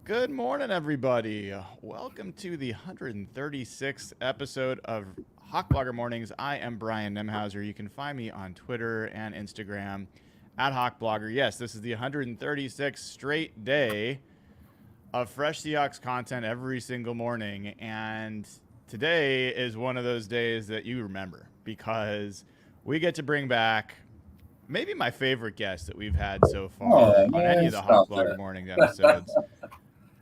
Good morning, everybody. Welcome to the 136th episode of Hawk Blogger Mornings. I am Brian Nemhauser. You can find me on Twitter and Instagram at Hawk Blogger. Yes, this is the 136th straight day of fresh Seahawks content every single morning. And today is one of those days that you remember because we get to bring back maybe my favorite guest that we've had so far Oh on any man, of the Hawk stop Blogger that. Morning episodes.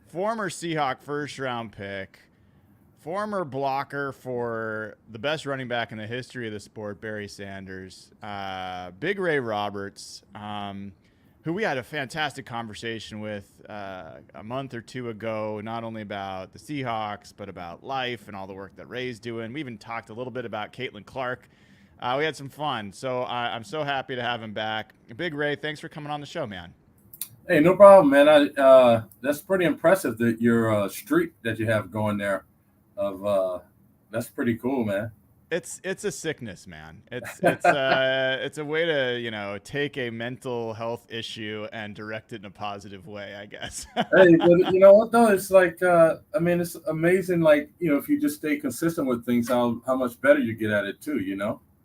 Former Seahawk first round pick, former blocker for the best running back in the history of the sport, Barry Sanders, Big Ray Roberts, who we had a fantastic conversation with a month or two ago, not only about the Seahawks, but about life and all the work that Ray's doing. We even talked a little bit about Caitlin Clark. We had some fun. So I'm so happy to have him back. Big Ray, thanks for coming on the show, man. Hey, no problem, man. That's pretty impressive that your streak that you have going there. Of That's pretty cool, man. It's a sickness, man. It's a way to take a mental health issue and direct it in a positive way, I guess. Hey, but you know what though? It's like I mean, it's amazing. Like if you just stay consistent with things, how much better you get at it too.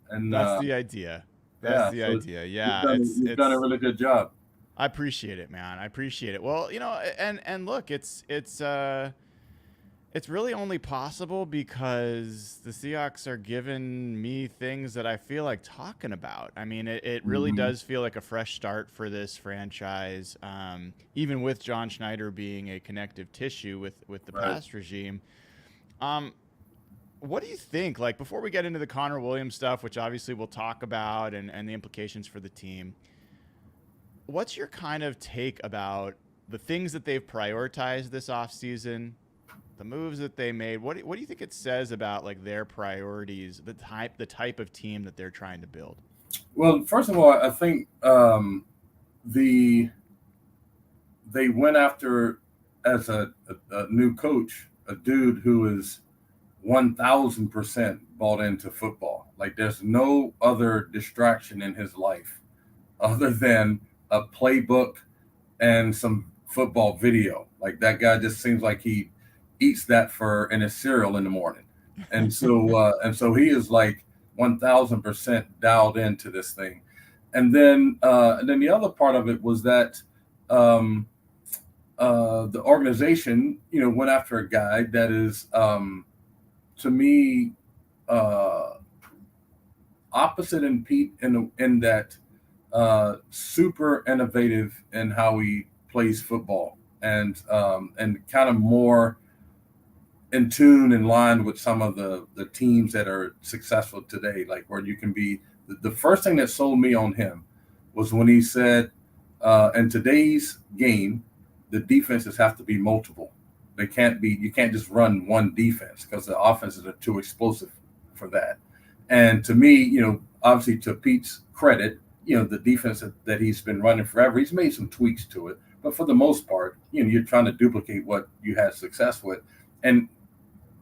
And That's the idea. That's yeah, the so idea. you've Yeah, done you've done a really good job. I appreciate it, man. I appreciate it. Well, and look, it's really only possible because the Seahawks are giving me things that I feel like talking about. I mean, it really Hmm. does feel like a fresh start for this franchise, even with John Schneider being a connective tissue with the Right. past regime. Um, what do you think? Like, before we get into the Connor Williams stuff, which obviously we'll talk about and the implications for the team, what's your kind of take about the things that they've prioritized this offseason, the moves that they made? What do you think it says about like their priorities, the type of team that they're trying to build? Well, first of all, I think the they went after as a new coach, a dude who is 1,000% bought into football. Like there's no other distraction in his life other than a playbook and some football video. Like that guy just seems like he eats that for in his cereal in the morning, and so he is like 1,000% dialed into this thing. And then the other part of it was that um, the organization, went after a guy that is, to me, uh, opposite in Pete in that super innovative in how he plays football and kind of more in tune in line with some of the teams that are successful today, like where you can be. The first thing that sold me on him was when he said, in today's game, the defenses have to be multiple. They can't be. You can't just run one defense because the offenses are too explosive for that. And to me, obviously to Pete's credit, the defense that he's been running forever, he's made some tweaks to it. But for the most part, you're trying to duplicate what you had success with. And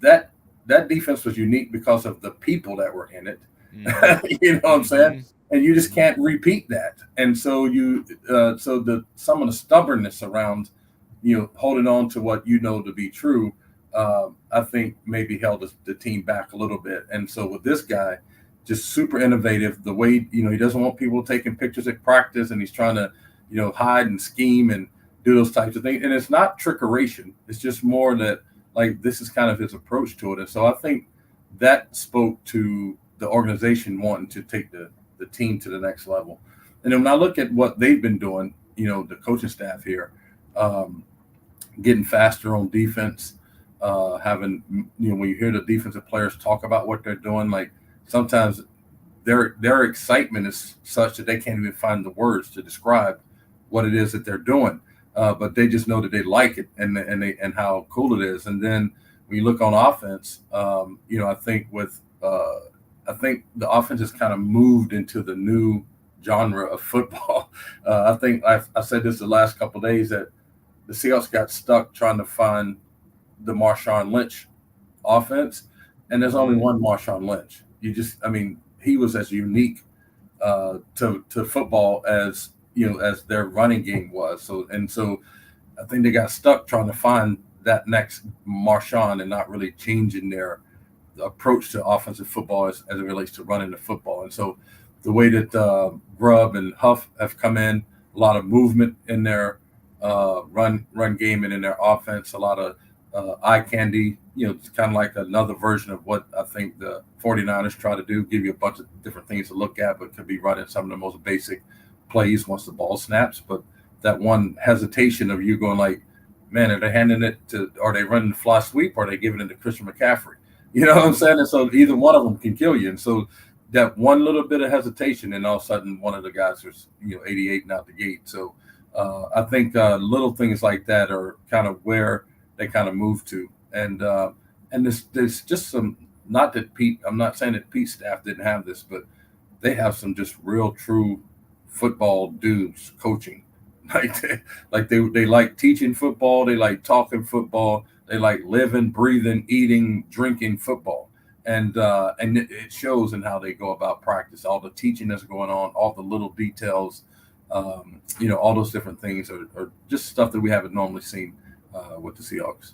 that that defense was unique because of the people that were in it. Mm-hmm. You know what I'm saying? Mm-hmm. And you just Mm-hmm. can't repeat that. And so so the some of the stubbornness around, holding on to what you know to be true, I think maybe held the team back a little bit. And so with this guy, just super innovative. The way he doesn't want people taking pictures at practice, and he's trying to hide and scheme and do those types of things. And it's not trickeration. It's just more that like this is kind of his approach to it. And so I think that spoke to the organization wanting to take the team to the next level. And then when I look at what they've been doing, the coaching staff here, um, getting faster on defense, having when you hear the defensive players talk about what they're doing, like sometimes their excitement is such that they can't even find the words to describe what it is that they're doing. But they just know that they like it and how cool it is. And then when you look on offense, I think the offense has kind of moved into the new genre of football. I think I said this the last couple of days that the Seahawks got stuck trying to find the Marshawn Lynch offense, and there's only Mm-hmm. one Marshawn Lynch. I mean, he was as unique to football as as their running game was. So I think they got stuck trying to find that next Marshawn and not really changing their approach to offensive football as it relates to running the football. And so the way that Grubb and Huff have come in, a lot of movement in their run game and in their offense, a lot of eye candy, it's kind of like another version of what I think the 49ers try to do, give you a bunch of different things to look at, but could be running some of the most basic plays once the ball snaps. But that one hesitation of you going like, man, are they handing it to, are they running the fly sweep, or are they giving it to Christian McCaffrey? You know what I'm saying? And so either one of them can kill you. And so that one little bit of hesitation, and all of a sudden one of the guys is 88 and out the gate. So I think little things like that are kind of where they kind of move to. And there's just some, not that Pete, I'm not saying that Pete's staff didn't have this, but they have some just real true football dudes coaching. Like they like teaching football, they like talking football, they like living, breathing, eating, drinking football. And it shows in how they go about practice, all the teaching that's going on, all the little details, all those different things are just stuff that we haven't normally seen with the Seahawks.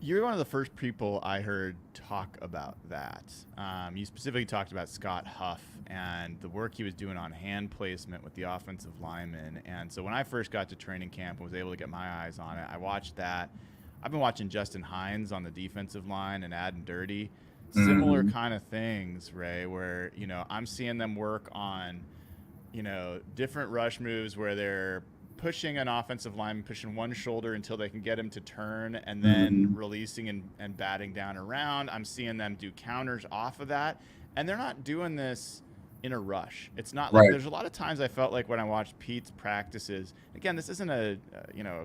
You're one of the first people I heard talk about that. You specifically talked about Scott Huff and the work he was doing on hand placement with the offensive linemen. And so when I first got to training camp and was able to get my eyes on it, I watched that. I've been watching Justin Hines on the defensive line and Add and Dirty. Similar kind of things, Ray, where, I'm seeing them work on, different rush moves where they're pushing an offensive lineman, pushing one shoulder until they can get him to turn, and then releasing and batting down around. I'm seeing them do counters off of that, and they're not doing this in a rush. It's not like there's a lot of times I felt like when I watched Pete's practices, again, this isn't a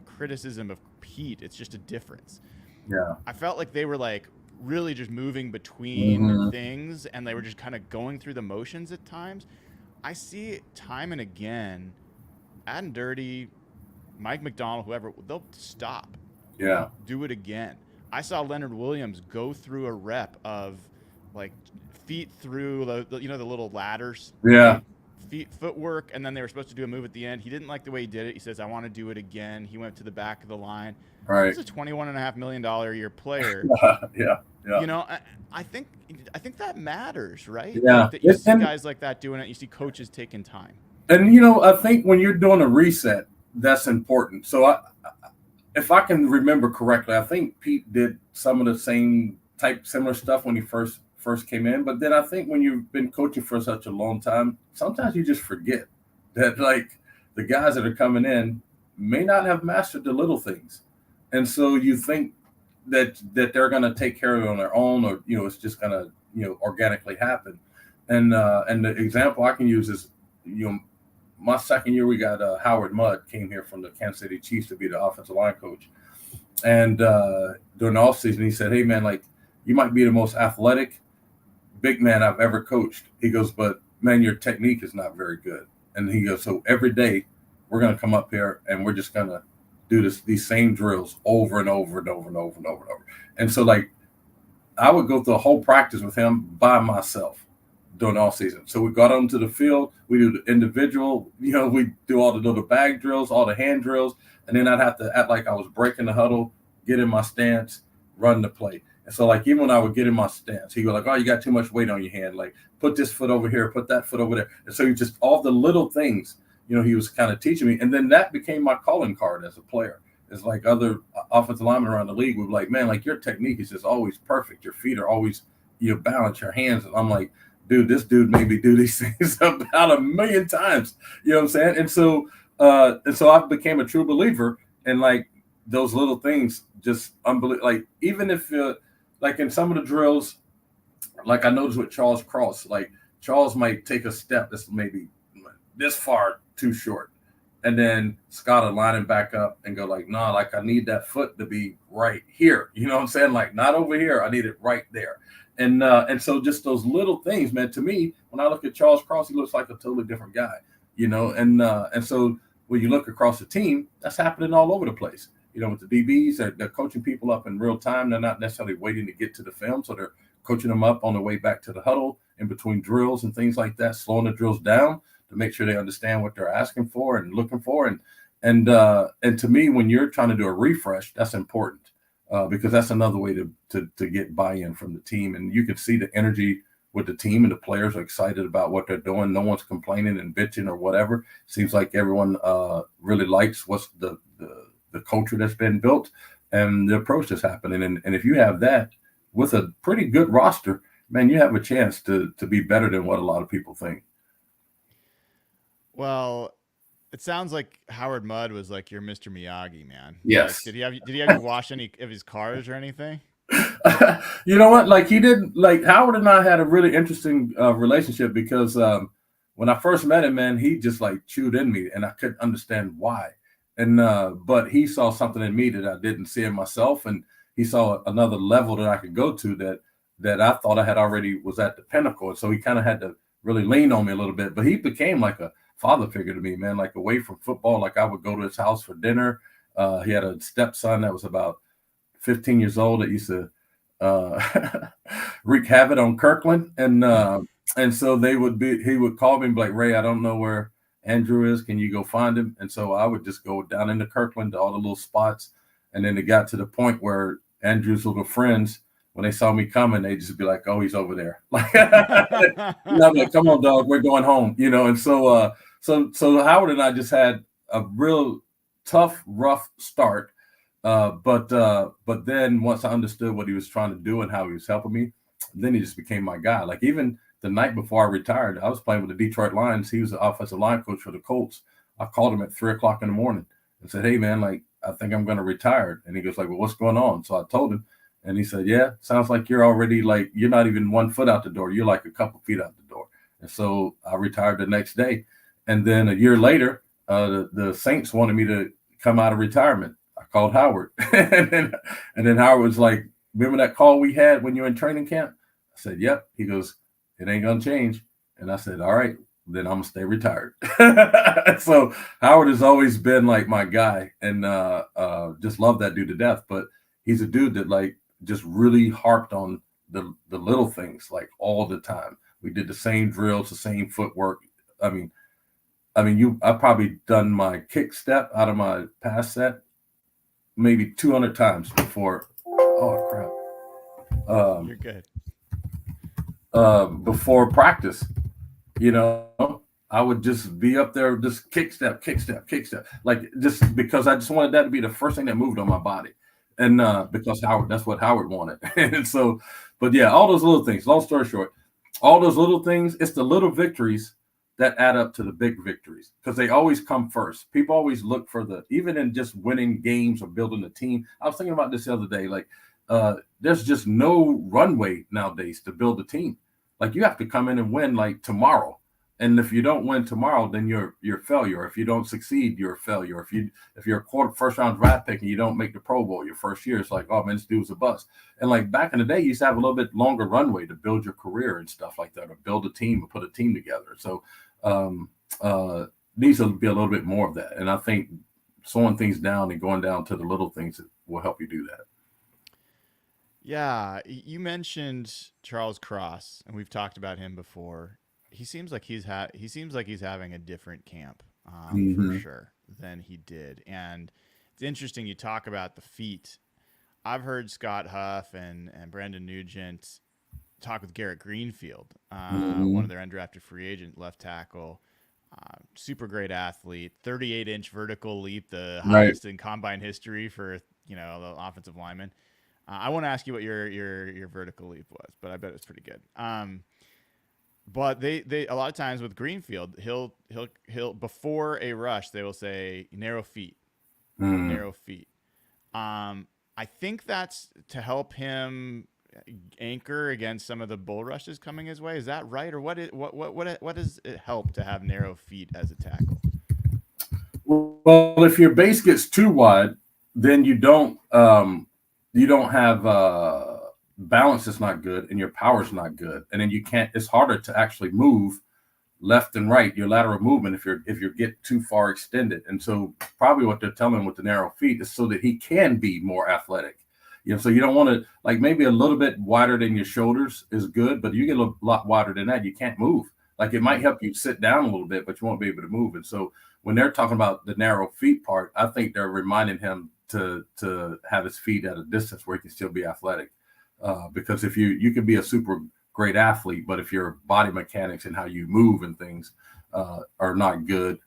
criticism of Pete, it's just a difference. Yeah. I felt like they were like really just moving between things, and they were just kind of going through the motions at times. I see it time and again, Add and Dirty, Mike McDonald, whoever, they'll stop. Yeah. Do it again. I saw Leonard Williams go through a rep of like feet through the little ladders. Yeah. Footwork, and then they were supposed to do a move at the end. He didn't like the way he did it. He says, I want to do it again. He went to the back of the line. Right. He's a $21.5 million a year player. Yeah. I think that matters, right? Yeah. Like that you see guys like that doing it. You see coaches taking time. And, I think when you're doing a reset, that's important. So if I can remember correctly, I think Pete did some of the same similar stuff when he first came in. But then I think when you've been coaching for such a long time, sometimes you just forget that like the guys that are coming in may not have mastered the little things. And so you think that they're going to take care of it on their own, or, it's just going to, organically happen. And the example I can use is, my second year, we got Howard Mudd came here from the Kansas City Chiefs to be the offensive line coach. And during the offseason, he said, hey, man, like, you might be the most athletic big man I've ever coached. He goes, but, man, your technique is not very good. And he goes, so every day we're going to come up here and we're just going to do these same drills over and over and over and over and over and over. And so, like, I would go through a whole practice with him by myself during all season. So we got onto the field, we do the individual, we do all the little bag drills, all the hand drills, and then I'd have to act like I was breaking the huddle, get in my stance, run the play. And so, like, even when I would get in my stance, he'd go like, oh, you got too much weight on your hand. Like, put this foot over here, put that foot over there. And so you just, all the little things, he was kind of teaching me. And then that became my calling card as a player. It's like other offensive linemen around the league would be like, man, like, your technique is just always perfect. Your feet are always, balance, your hands. And I'm like, dude, this dude made me do these things about 1 million times. You know what I'm saying? And so I became a true believer in, like, those little things, just unbelievable. Like, even if, like, in some of the drills, like I noticed with Charles Cross, like, Charles might take a step that's maybe this far too short. And then Scott will line him back up and go like, nah, like, I need that foot to be right here. You know what I'm saying? Like, not over here. I need it right there. And so just those little things, man, to me, when I look at Charles Cross, he looks like a totally different guy, and so when you look across the team, that's happening all over the place. With the DBs, they're coaching people up in real time. They're not necessarily waiting to get to the film. So they're coaching them up on the way back to the huddle in between drills and things like that, slowing the drills down to make sure they understand what they're asking for and looking for. And to me, when you're trying to do a refresh, that's important because that's another way to get buy-in from the team. And you can see the energy with the team, and the players are excited about what they're doing. No one's complaining and bitching or whatever. Seems like everyone really likes what's the culture that's been built and the approach that's happening. And if you have that with a pretty good roster, man, you have a chance to be better than what a lot of people think. Well, it sounds like Howard Mudd was like your Mr. Miyagi, man. Yes. Like, did he have you wash any of his cars or anything? You know what? Like, he didn't, like, Howard and I had a really interesting relationship because when I first met him, man, he just like chewed in me and I couldn't understand why. And but he saw something in me that I didn't see in myself, and he saw another level that I could go to that I thought I had already was at the pinnacle. And so he kind of had to really lean on me a little bit. But he became like a father figure to me, man, like away from football. Like, I would go to his house for dinner. He had a stepson that was about 15 years old that used to wreak havoc on Kirkland. And so he would call me and be like, Ray, I don't know where Andrew is. Can you go find him? And so I would just go down into Kirkland to all the little spots. And then it got to the point where Andrew's little friends, when they saw me coming, they just be like, oh, he's over there. Like, like, come on, dog, we're going home, And so Howard and I just had a real tough, rough start. But then once I understood what he was trying to do and how he was helping me, then he just became my guy. Like, even the night before I retired, I was playing with the Detroit Lions. He was the offensive line coach for the Colts. I called him at 3:00 in the morning and said, hey, man, like, I think I'm going to retire. And he goes like, well, what's going on? So I told him, and he said, yeah, sounds like you're already like, you're not even 1 foot out the door. You're like a couple feet out the door. And so I retired the next day. And then a year later, the Saints wanted me to come out of retirement. I called Howard. and then Howard was like, remember that call we had when you were in training camp? I said, yep. He goes, it ain't going to change. And I said, all right, then I'm going to stay retired. So Howard has always been like my guy, and just love that dude to death. But he's a dude that like just really harped on the little things like all the time. We did the same drills, the same footwork. I mean, I've probably done my kick step out of my pass set maybe 200 times before. Oh, crap. You're good. Before practice, I would just be up there, just kick step, like just because I just wanted that to be the first thing that moved on my body. And because that's what Howard wanted. And so, but yeah, all those little things, long story short, all those little things, it's the little victories that add up to the big victories because they always come first. People always look for even in just winning games or building a team. I was thinking about this the other day, like there's just no runway nowadays to build a team. Like, you have to come in and win like tomorrow. And if you don't win tomorrow, then you're a failure. If you don't succeed, you're a failure. If you're a first round draft pick and you don't make the Pro Bowl your first year, it's like, oh man, this dude's a bust. And like back in the day, you used to have a little bit longer runway to build your career and stuff like that, or build a team or put a team together. So needs to be a little bit more of that. And I think slowing things down and going down to the little things will help you do that. Yeah, you mentioned Charles Cross, and we've talked about him before. He seems like he's having a different camp for sure than he did. And it's interesting you talk about the feet. I've heard Scott Huff and Brandon Nugent talk with Garrett Greenfield, one of their undrafted free agent left tackle, super great athlete, 38-inch vertical leap, the highest in combine history for the offensive lineman. I won't ask you what your vertical leap was, but I bet it's pretty good. But they a lot of times with Greenfield, he'll before a rush they will say narrow feet. I think that's to help him anchor against some of the bull rushes coming his way. Is that right, or what does it help to have narrow feet as a tackle? Well, if your base gets too wide, then you don't have balance is not good and your power is not good, and then it's harder to actually move left and right, your lateral movement, if you get too far extended. And so probably what they're telling him with the narrow feet is so that he can be more athletic. So you don't want to, like, maybe a little bit wider than your shoulders is good, but you get a lot wider than that, you can't move. Like, it might help you sit down a little bit, but you won't be able to move. And so when they're talking about the narrow feet part, I think they're reminding him to have his feet at a distance where he can still be athletic. Because if you can be a super great athlete, but if your body mechanics and how you move and things are not good.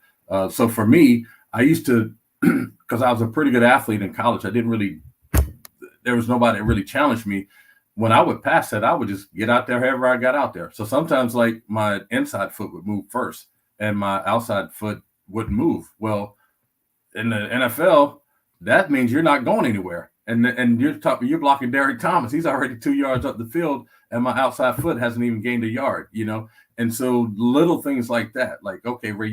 So for me, I used to, because I was a pretty good athlete in college, there was nobody that really challenged me. When I would pass that, I would just get out there however I got out there. So sometimes like my inside foot would move first and my outside foot wouldn't move. Well, in the NFL, that means you're not going anywhere. And you're blocking Derek Thomas. He's already 2 yards up the field, and my outside foot hasn't even gained a yard, And so little things like that, like, okay, Ray,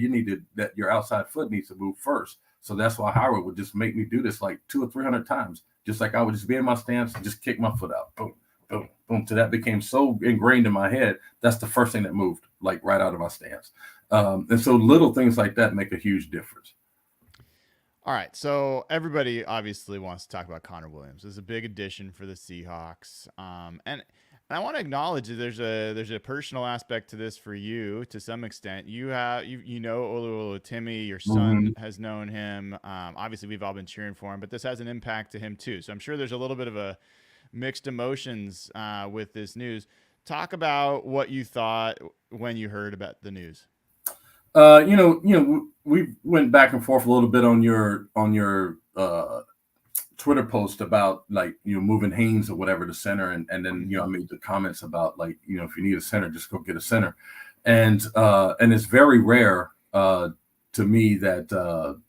that your outside foot needs to move first. So that's why Howard would just make me do this like 200 or 300 times, just like I would just be in my stance and just kick my foot out. Boom, boom, boom. So that became so ingrained in my head. That's the first thing that moved, like right out of my stance. And so little things like that make a huge difference. All right, so everybody obviously wants to talk about Connor Williams. This is a big addition for the Seahawks, and I want to acknowledge that there's a personal aspect to this for you to some extent. You know Oluwatimi, your son has known him. Obviously, we've all been cheering for him, but this has an impact to him too. So I'm sure there's a little bit of a mixed emotions with this news. Talk about what you thought when you heard about the news. We went back and forth a little bit on your Twitter post about moving Haynes or whatever to center, and then I made the comments about if you need a center, just go get a center, and it's very rare to me that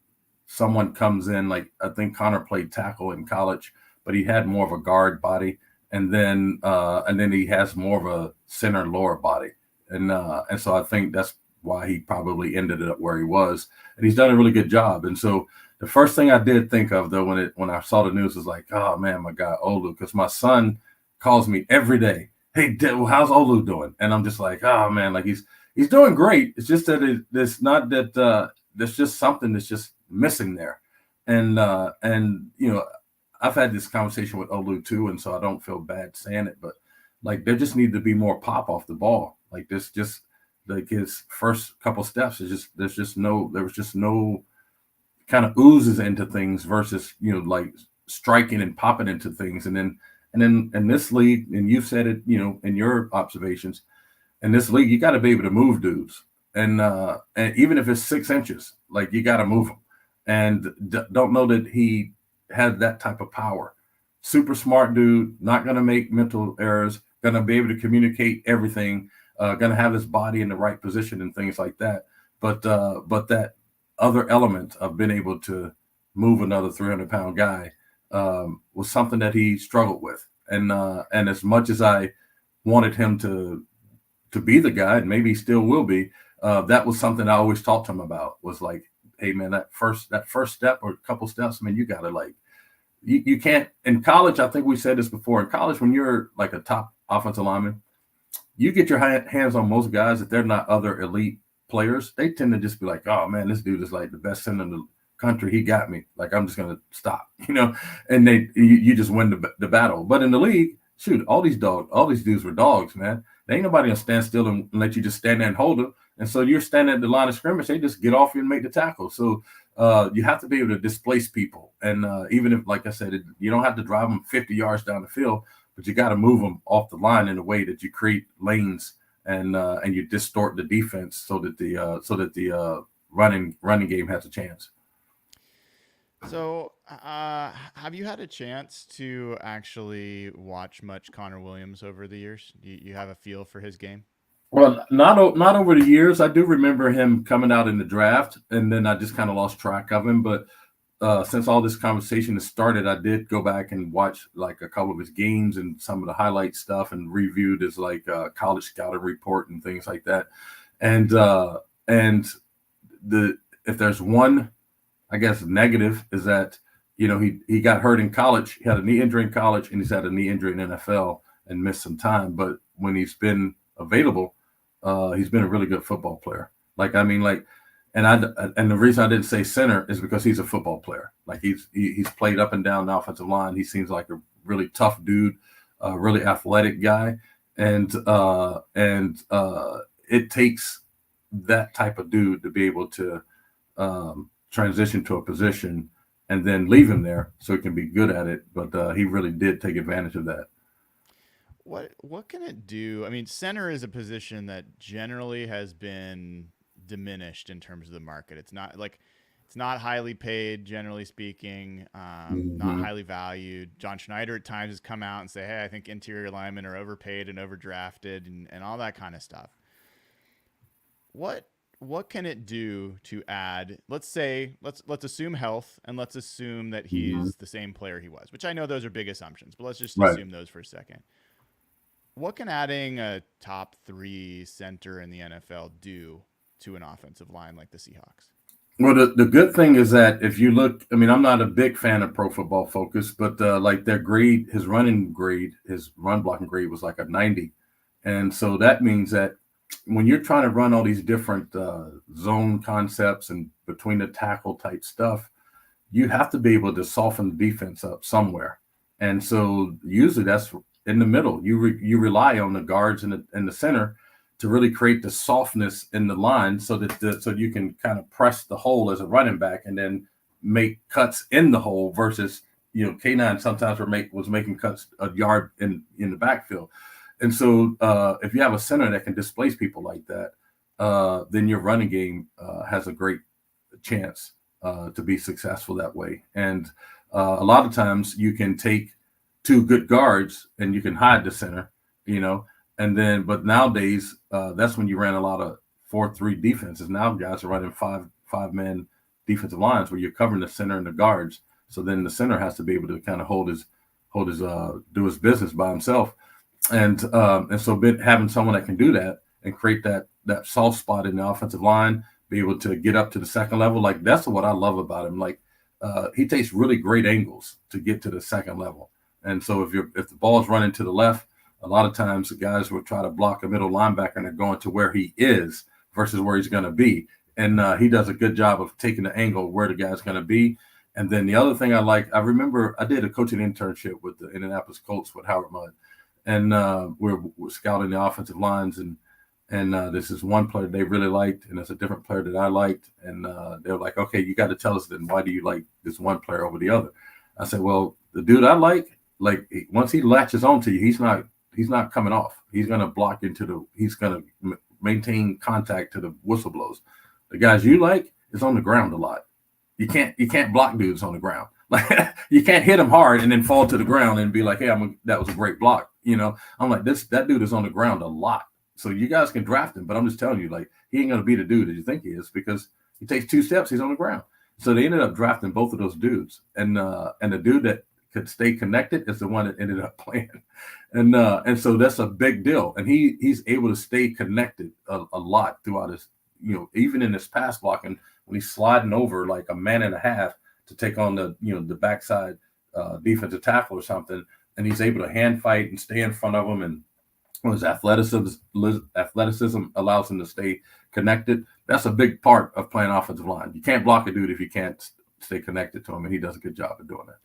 someone comes in, like I think Connor played tackle in college, but he had more of a guard body, and then he has more of a center lower body, and so I think that's why he probably ended up where he was, and he's done a really good job. And so the first thing I did think of though when I saw the news was like, oh man, my guy Olu, because my son calls me every day, hey, how's Olu doing? And I'm just like, oh man, like he's doing great. It's just that there's just something that's just missing there, and I've had this conversation with Olu too, and so I don't feel bad saying it, but like there just need to be more pop off the ball. Like this just. Like his first couple steps there was just no kind of oozes into things versus like striking and popping into things, and then in this league, and you've said it in your observations, in this league you got to be able to move dudes, and even if it's 6 inches, like you got to move them, and don't know that he had that type of power. Super smart dude, not going to make mental errors, going to be able to communicate everything. Going to have his body in the right position and things like that. But that other element of being able to move another 300-pound guy was something that he struggled with. And as much as I wanted him to be the guy, and maybe he still will be, that was something I always talked to him about, was like, hey man, that first step or couple steps, man, you got to you can't. In college, I think we said this before, in college, when you're like a top offensive lineman, you get your hands on most guys, if they're not other elite players, they tend to just be like, oh man, this dude is like the best center in the country. He got me. Like, I'm just going to stop, and you just win the battle. But in the league, shoot, all these dudes were dogs, man. There ain't nobody gonna stand still and let you just stand there and hold them. And so you're standing at the line of scrimmage, they just get off you and make the tackle. So you have to be able to displace people. And even if, like I said, you don't have to drive them 50 yards down the field, but you got to move them off the line in a way that you create lanes and you distort the defense so that the running game has a chance. So, have you had a chance to actually watch much Connor Williams over the years? Do you have a feel for his game? Well, not over the years. I do remember him coming out in the draft, and then I just kind of lost track of him. But since all this conversation has started, I did go back and watch like a couple of his games and some of the highlight stuff, and reviewed his college scouting report and things like that. And if there's one, I guess, negative is that he got hurt in college. He had a knee injury in college, and he's had a knee injury in NFL and missed some time. But when he's been available, he's been a really good football player. And the reason I didn't say center is because he's a football player. Like he's played up and down the offensive line. He seems like a really tough dude, a really athletic guy, and it takes that type of dude to be able to transition to a position and then leave him there so he can be good at it. But he really did take advantage of that. What can it do? I mean, center is a position that generally has been diminished in terms of the market. It's not highly paid, generally speaking, not Mm-hmm. highly valued. John Schneider at times has come out and say, hey, I think interior linemen are overpaid and overdrafted and all that kind of stuff. What can it do to add, let's assume health, and let's assume that Mm-hmm. he's the same player he was, which I know those are big assumptions, but let's just Right. assume those for a second. What can adding a top 3 center in the NFL do to an offensive line like the Seahawks? Well, the good thing is that if you look, I mean, I'm not a big fan of Pro Football Focus, but like their grade, his run blocking grade was like a 90. And so that means that when you're trying to run all these different zone concepts and between the tackle type stuff, you have to be able to soften the defense up somewhere. And so usually that's in the middle. You rely on the guards in the center to really create the softness in the line so that so you can kind of press the hole as a running back and then make cuts in the hole versus K9 sometimes was making cuts a yard in the backfield. And so if you have a center that can displace people like that, then your running game has a great chance to be successful that way. And a lot of times you can take 2 good guards and you can hide the center, and then, but nowadays, that's when you ran a lot of 4-3 defenses. Now guys are running five-man defensive lines where you're covering the center and the guards. So then the center has to be able to kind of hold his do his business by himself. And so having someone that can do that and create that soft spot in the offensive line, be able to get up to the second level, like that's what I love about him. Like he takes really great angles to get to the second level. And so if the ball's running to the left, a lot of times the guys will try to block a middle linebacker and they're going to where he is versus where he's going to be. And he does a good job of taking the angle where the guy's going to be. And then the other thing I remember I did a coaching internship with the Indianapolis Colts with Howard Mudd. And we're scouting the offensive lines. And this is one player they really liked. And there's a different player that I liked. And they were like, okay, you got to tell us then, why do you like this one player over the other? I said, well, the dude I like once he latches onto you, he's not coming off. He's going to block he's going to maintain contact to the whistle blows. The guys you like is on the ground a lot. You can't block dudes on the ground. Like you can't hit him hard and then fall to the ground and be like, hey, that was a great block. I'm like, that dude is on the ground a lot. So you guys can draft him, but I'm just telling you, like, he ain't going to be the dude that you think he is because he takes 2 steps, he's on the ground. So they ended up drafting both of those dudes. And the dude that could stay connected is the one that ended up playing. And so that's a big deal. And he's able to stay connected a lot throughout his, even in his pass blocking, when he's sliding over like a man and a half to take on the backside defensive tackle or something. And he's able to hand fight and stay in front of him. And his athleticism allows him to stay connected. That's a big part of playing offensive line. You can't block a dude if you can't stay connected to him. And he does a good job of doing that.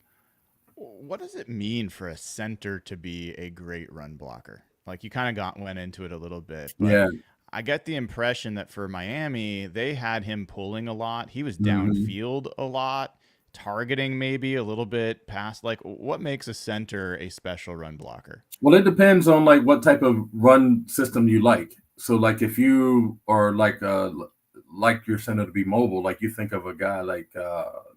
What does it mean for a center to be a great run blocker? Like you kind of went into it a little bit, but Yeah. I get the impression that for Miami, they had him pulling a lot. He was Mm-hmm. downfield a lot, targeting maybe a little bit past. Like what makes a center a special run blocker? Well, it depends on like what type of run system you like. So like if you are like your center to be mobile, like you think of a guy like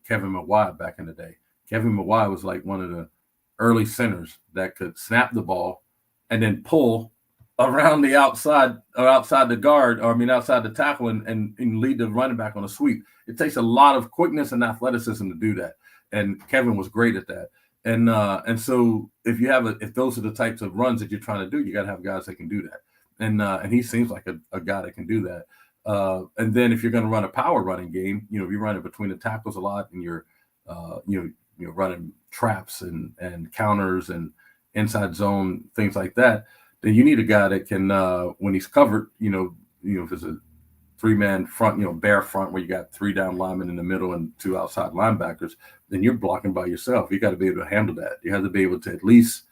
Kevin Mawai back in the day. Kevin Mawai was like one of the early centers that could snap the ball and then pull around the outside or outside the guard, or outside the tackle and lead the running back on a sweep. It takes a lot of quickness and athleticism to do that. And Kevin was great at that. And so if those are the types of runs that you're trying to do, you got to have guys that can do that. And he seems like a guy that can do that. And then if you're going to run a power running game, if you run it between the tackles a lot and you're running traps and counters and inside zone, things like that, then you need a guy that can, when he's covered, if it's a 3-man front, bare front where you got 3 down linemen in the middle and 2 outside linebackers, then you're blocking by yourself. You got to be able to handle that. You have to be able to at least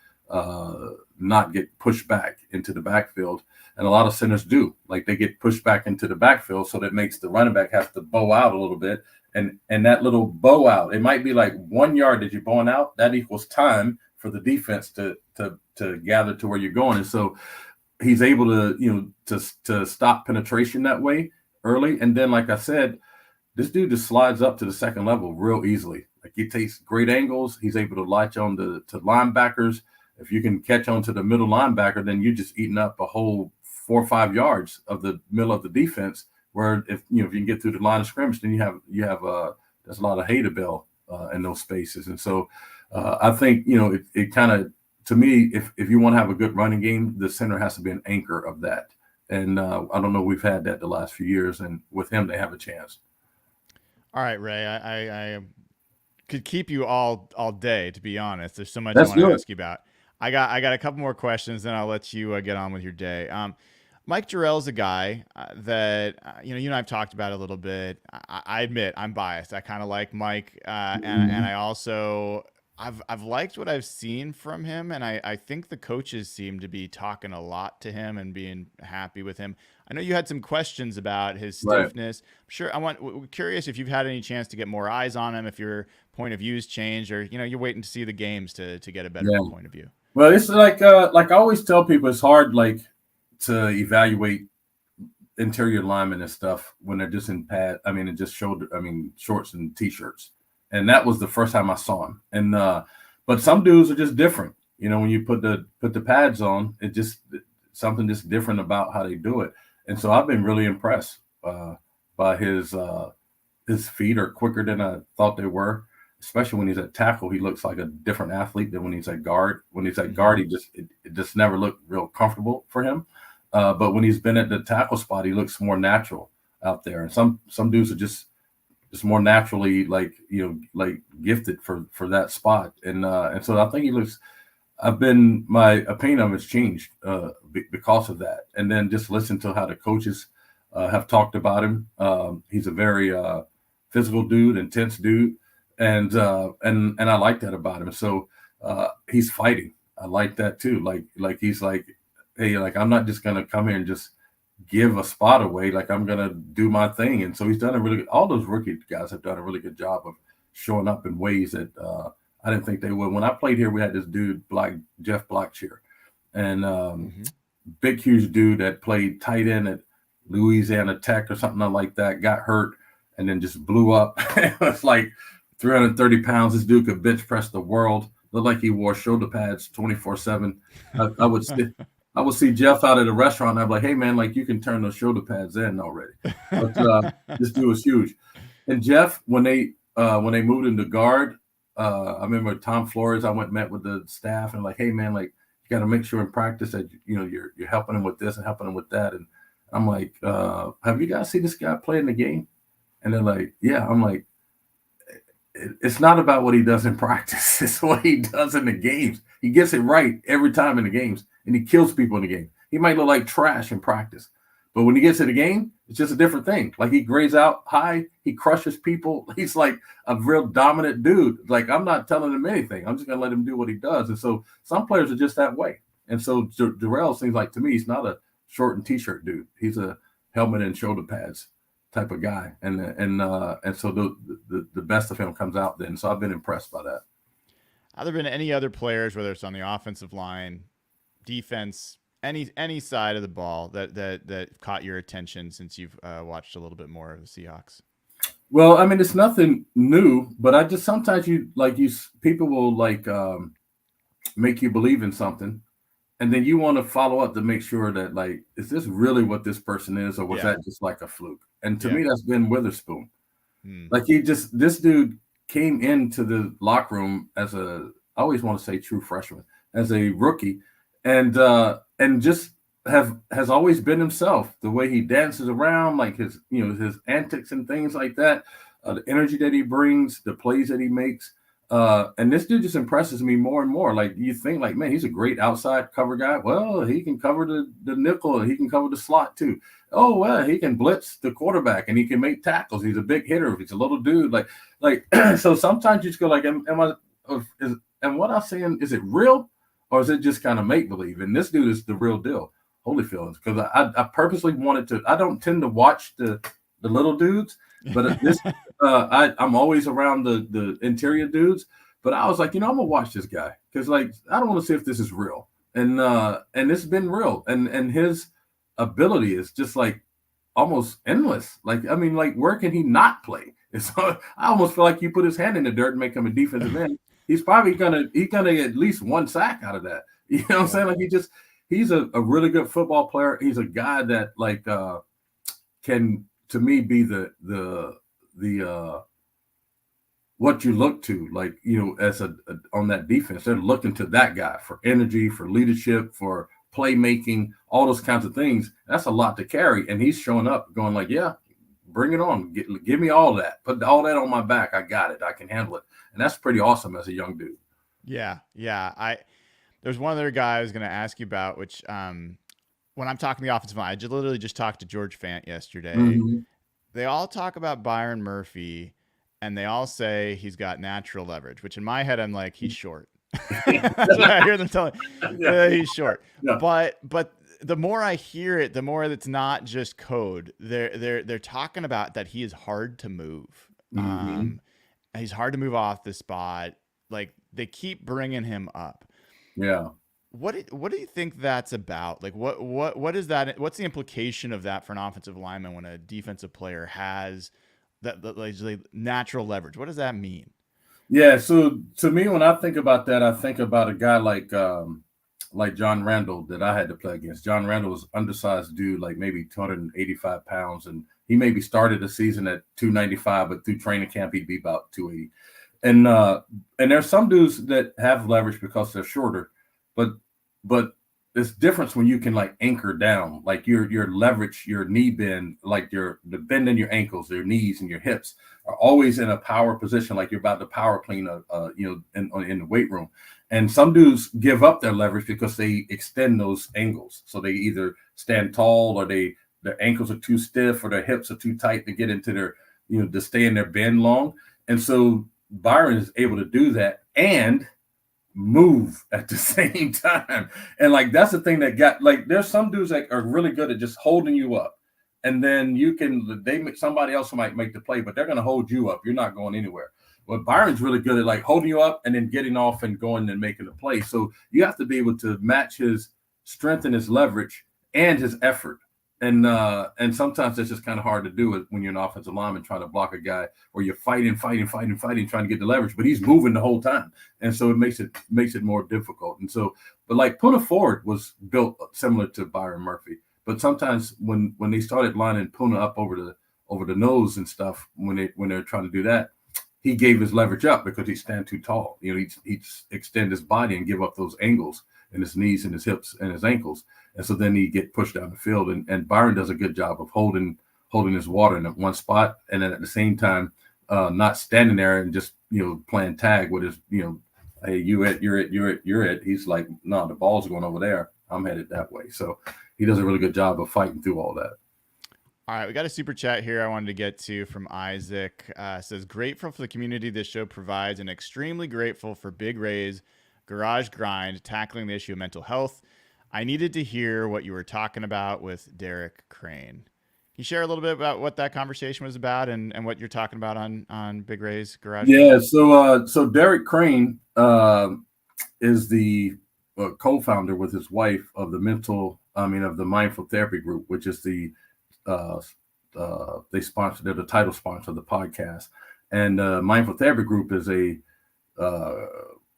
not get pushed back into the backfield. And a lot of centers do, like they get pushed back into the backfield, so that makes the running back have to bow out a little bit. And that little bow out, it might be like 1 yard that you're bowing out. That equals time for the defense to gather to where you're going. And so he's able to, to stop penetration that way early. And then, like I said, this dude just slides up to the second level real easily. Like he takes great angles. He's able to latch on to linebackers. If you can catch on to the middle linebacker, then you're just eating up a whole 4 or 5 yards of the middle of the defense. Where if you can get through the line of scrimmage, then you have there's a lot of hay to bail in those spaces. And so I think it kind of, to me, if you want to have a good running game, the center has to be an anchor of that. And I don't know, we've had that the last few years, and with him they have a chance. All right, Ray, I could keep you all day, to be honest. There's so much I want to ask you about. I got a couple more questions, then I'll let you get on with your day. Mike Jarrell's a guy that you and I've talked about a little bit. I admit I'm biased. I kind of like Mike, and I also I've liked what I've seen from him, and I think the coaches seem to be talking a lot to him and being happy with him. I know you had some questions about his stiffness. Right. I'm curious if you've had any chance to get more eyes on him, if your point of view's changed, or you're waiting to see the games to get a better point of view. Well, it's like I always tell people, it's hard to evaluate interior linemen and stuff when they're just in shorts and t-shirts. And that was the first time I saw him. And but some dudes are just different. When you put the pads on, it just something just different about how they do it. And so I've been really impressed by his feet are quicker than I thought they were. Especially when he's at tackle, he looks like a different athlete than when he's at guard. When he's at guard, it just never looked real comfortable for him. But when he's been at the tackle spot, he looks more natural out there. And some dudes are just more naturally like gifted for that spot. And so I think he looks. My opinion of him has changed because of that. And then just listen to how the coaches have talked about him. He's a very physical dude, intense dude. And I like that about him. So he's fighting. I like that too. Like he's like, hey, like I'm not just gonna come here and just give a spot away. Like I'm gonna do my thing. And so he's done all those rookie guys have done a really good job of showing up in ways that I didn't think they would. When I played here, we had this dude, Jeff Blackshear, and big, huge dude that played tight end at Louisiana Tech or something like that, got hurt and then just blew up. It was like 330 pounds. This dude could bench press the world. Looked like he wore shoulder pads 24/7. I would see Jeff out at a restaurant, and I'd be like, hey, man, like you can turn those shoulder pads in already. But this dude was huge. And Jeff, when they moved into guard, I remember Tom Flores, I went and met with the staff and like, hey, man, like you got to make sure in practice that, you're helping him with this and helping him with that. And I'm like, have you guys seen this guy play in the game? And they're like, yeah. I'm like, it's not about what he does in practice. It's what he does in the games. He gets it right every time in the games, and he kills people in the game. He might look like trash in practice, but when he gets to the game, it's just a different thing. Like he grades out high, he crushes people. He's like a real dominant dude. Like I'm not telling him anything. I'm just going to let him do what he does. And so some players are just that way. And so Jarrell seems like, to me, he's not a short and t-shirt dude. He's a helmet and shoulder pads type of guy, and so the best of him comes out then. So I've been impressed by that. Have there been any other players, whether it's on the offensive line, defense, any side of the ball that caught your attention since you've watched a little bit more of the Seahawks? Well, I mean, it's nothing new, but I just sometimes people will like make you believe in something. And then you want to follow up to make sure that, like, is this really what this person is, or was that just like a fluke? And to me, that's Ben Witherspoon. Like this dude came into the locker room as I always want to say true freshman, as a rookie, and just has always been himself. The way he dances around, like his antics and things like that, the energy that he brings, the plays that he makes. And this dude just impresses me more and more. Like you think like, man, he's a great outside cover guy. Well, he can cover the nickel and he can cover the slot too. Oh, well, he can blitz the quarterback and he can make tackles. He's a big hitter. He's a little dude. Like so sometimes you just go like, am what I'm saying, is it real? or is it just kind of make believe? And this dude is the real deal, Holyfield, because I purposely wanted to. I don't tend to watch the little dudes, but this I'm always around the interior dudes. But I was like, I'm gonna watch this guy because like I don't want to see if this is real, and it's been real, and his ability is just like almost endless. Like I mean, like where can he not play? I almost feel like you put his hand in the dirt and make him a defensive end. He's probably gonna get at least one sack out of that. You know what I'm saying? Like he's a really good football player. He's a guy that like can to me be the what you look to, like as on that defense. They're looking to that guy for energy, for leadership, for playmaking, all those kinds of things. That's a lot to carry, and he's showing up, going like, yeah. Bring it on. Give me all that. Put all that on my back. I got it. I can handle it. And that's pretty awesome as a young dude. Yeah. There's one other guy I was going to ask you about, which when I'm talking the offensive line, I literally just talked to George Fant yesterday. Mm-hmm. They all talk about Byron Murphy, and they all say he's got natural leverage, which in my head, I'm like, he's short. That's what I hear them telling. He's short. Yeah. But the more I hear it, the more it's not just code. They're talking about that he is hard to move. Mm-hmm. He's hard to move off the spot. Like they keep bringing him up. Yeah. What do you think that's about? Like what is that? What's the implication of that for an offensive lineman when a defensive player has that like natural leverage? What does that mean? Yeah. So to me, when I think about that, I think about a guy like John Randall that I had to play against. John Randall was undersized dude, like maybe 285 pounds. And he maybe started the season at 295, but through training camp, he'd be about 280. And there's some dudes that have leverage because they're shorter, but it's different when you can like anchor down, like your leverage, your knee bend, like the bend in your ankles, your knees and your hips are always in a power position, like you're about to power clean in the weight room. And some dudes give up their leverage because they extend those angles. So they either stand tall or their ankles are too stiff or their hips are too tight to get into their, to stay in their bend long. And so Byron is able to do that and move at the same time. And like, that's the thing that got, like, there's some dudes that are really good at just holding you up. And then somebody else might make the play, but they're going to hold you up. You're not going anywhere. But Byron's really good at like holding you up and then getting off and going and making the play. So you have to be able to match his strength and his leverage and his effort. And sometimes it's just kind of hard to do it when you're an offensive lineman trying to block a guy where you're fighting, trying to get the leverage, but he's moving the whole time. And so it makes it more difficult. And so, but like Puna Ford was built similar to Byron Murphy. But sometimes when they started lining Puna up over the nose and stuff, when they're trying to do that, he gave his leverage up because he stand too tall. He'd extend his body and give up those angles in his knees and his hips and his ankles. And so then he get pushed down the field. And Byron does a good job of holding his water in one spot. And then at the same time, not standing there and just, playing tag with his, hey, you're it. He's like, no, the ball's going over there. I'm headed that way. So he does a really good job of fighting through all that. All right, we got a super chat here I wanted to get to from Isaac. Says, grateful for the community this show provides and extremely grateful for Big Ray's Garage Grind tackling the issue of mental health. I needed to hear what you were talking about with Derek Crane. Can you share a little bit about what that conversation was about and what you're talking about on Big Ray's Garage Grind? Yeah, so Derek Crane is the co-founder with his wife of the Mindful Therapy Group, which is they're the title sponsor of the podcast. And Mindful Therapy Group is I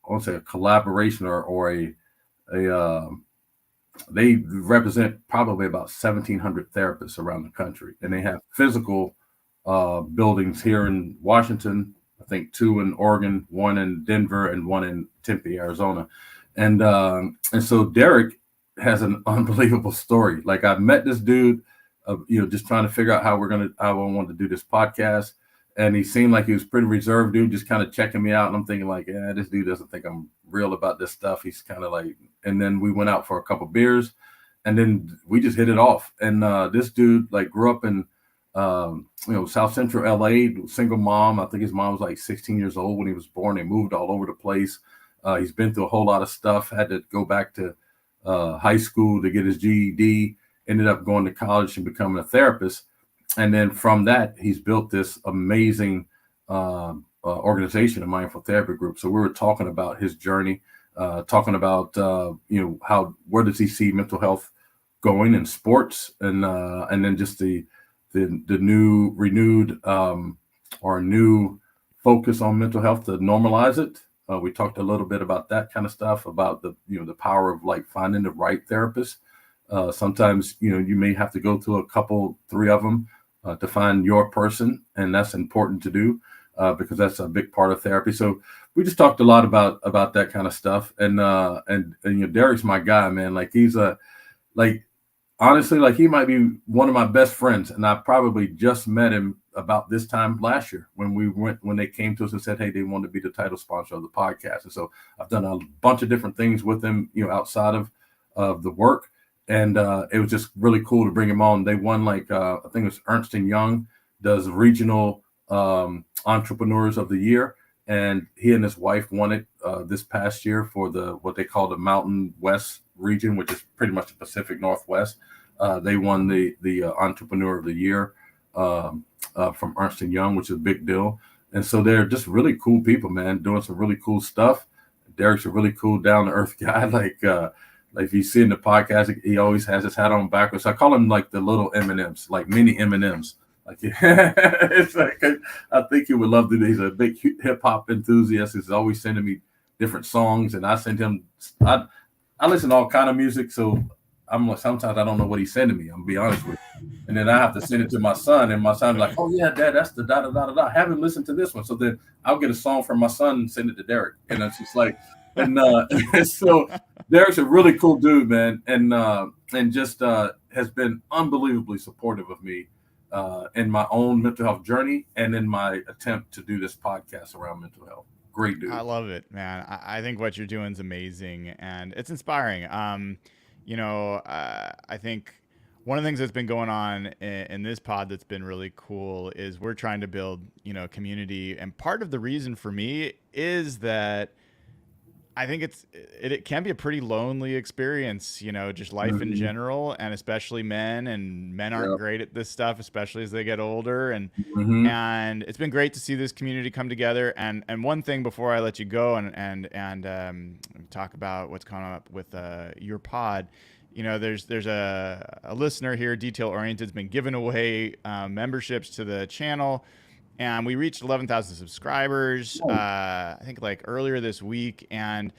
won't say a collaboration or they represent probably about 1,700 therapists around the country. And they have physical buildings here in Washington, I think 2 in Oregon, 1 in Denver, and 1 in Tempe, Arizona. And so Derek has an unbelievable story. Like, I met this dude, just trying to figure out how I wanted to do this podcast. And he seemed like he was pretty reserved dude, just kind of checking me out. And I'm thinking like, yeah, this dude doesn't think I'm real about this stuff. He's kind of like, and then we went out for a couple beers and then we just hit it off. And this dude like grew up in, South Central LA, single mom. I think his mom was like 16 years old when he was born. They moved all over the place. He's been through a whole lot of stuff, had to go back to high school to get his GED, ended up going to college and becoming a therapist. And then from that, he's built this amazing organization, a mindful therapy group. So we were talking about his journey, talking about, where does he see mental health going in sports, and then just the new renewed or new focus on mental health to normalize it. We talked a little bit about that kind of stuff, about the power of like finding the right therapist. Sometimes, you may have to go through a couple, 3 of them to find your person. And that's important to do because that's a big part of therapy. So we just talked a lot about that kind of stuff. And Derek's my guy, man. Like honestly, like he might be one of my best friends. And I probably just met him about this time last year when they came to us and said, hey, they want to be the title sponsor of the podcast. And so I've done a bunch of different things with them, outside of the work. And it was just really cool to bring him on. They won I think it was Ernst & Young does regional entrepreneurs of the year. And he and his wife won it this past year for what they call the Mountain West region, which is pretty much the Pacific Northwest. They won the entrepreneur of the year from Ernst & Young, which is a big deal. And so they're just really cool people, man, doing some really cool stuff. Derek's a really cool, down-to-earth guy. Like if you see in the podcast, he always has his hat on backwards. I call him like the little M&Ms, like mini M&Ms. Like it's like I think he would love to. He's a big hip hop enthusiast. He's always sending me different songs, and I send him. I listen to all kind of music, so I'm like, sometimes I don't know what he's sending me. I'm gonna be honest with you. And then I have to send it to my son, and my son's like, "Oh yeah, Dad, that's the da da da da da. I haven't listened to this one." So then I'll get a song from my son and send it to Derek, and it's just like, and so Derek's a really cool dude, man, and just has been unbelievably supportive of me in my own mental health journey and in my attempt to do this podcast around mental health. Great dude. I love it, man. I think what you're doing is amazing and it's inspiring. I think one of the things that's been going on in this pod that's been really cool is we're trying to build, community. And part of the reason for me is that I think it can be a pretty lonely experience, just life in general, and especially men aren't great at this stuff, especially as they get older. And it's been great to see this community come together. And one thing before I let you go and talk about what's coming up with your pod, there's a listener here, Detail Oriented, has been giving away memberships to the channel. And we reached 11,000 subscribers, I think earlier this week. And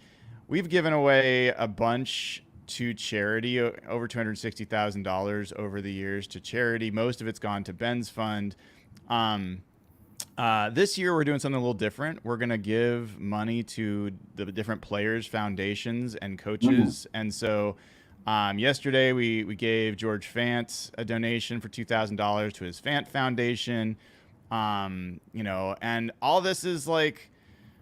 we've given away a bunch to charity, over $260,000 over the years to charity. Most of it's gone to Ben's fund. This year, we're doing something a little different. We're going to give money to the different players, foundations, and coaches. And so yesterday, we gave George Fant a donation for $2,000 to his Fant Foundation. And all this is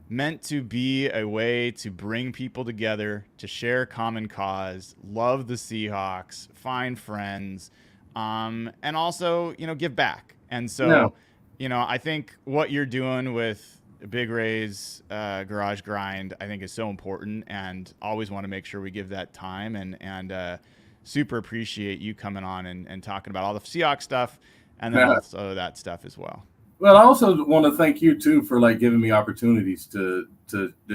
meant to be a way to bring people together, to share a common cause, love the Seahawks, find friends, and also, give back. And so, I think what you're doing with Big Ray's Garage Grind, I think is so important, and always want to make sure we give that time and super appreciate you coming on and talking about all the Seahawks stuff and then also that stuff as well. Well, I also want to thank you too for giving me opportunities to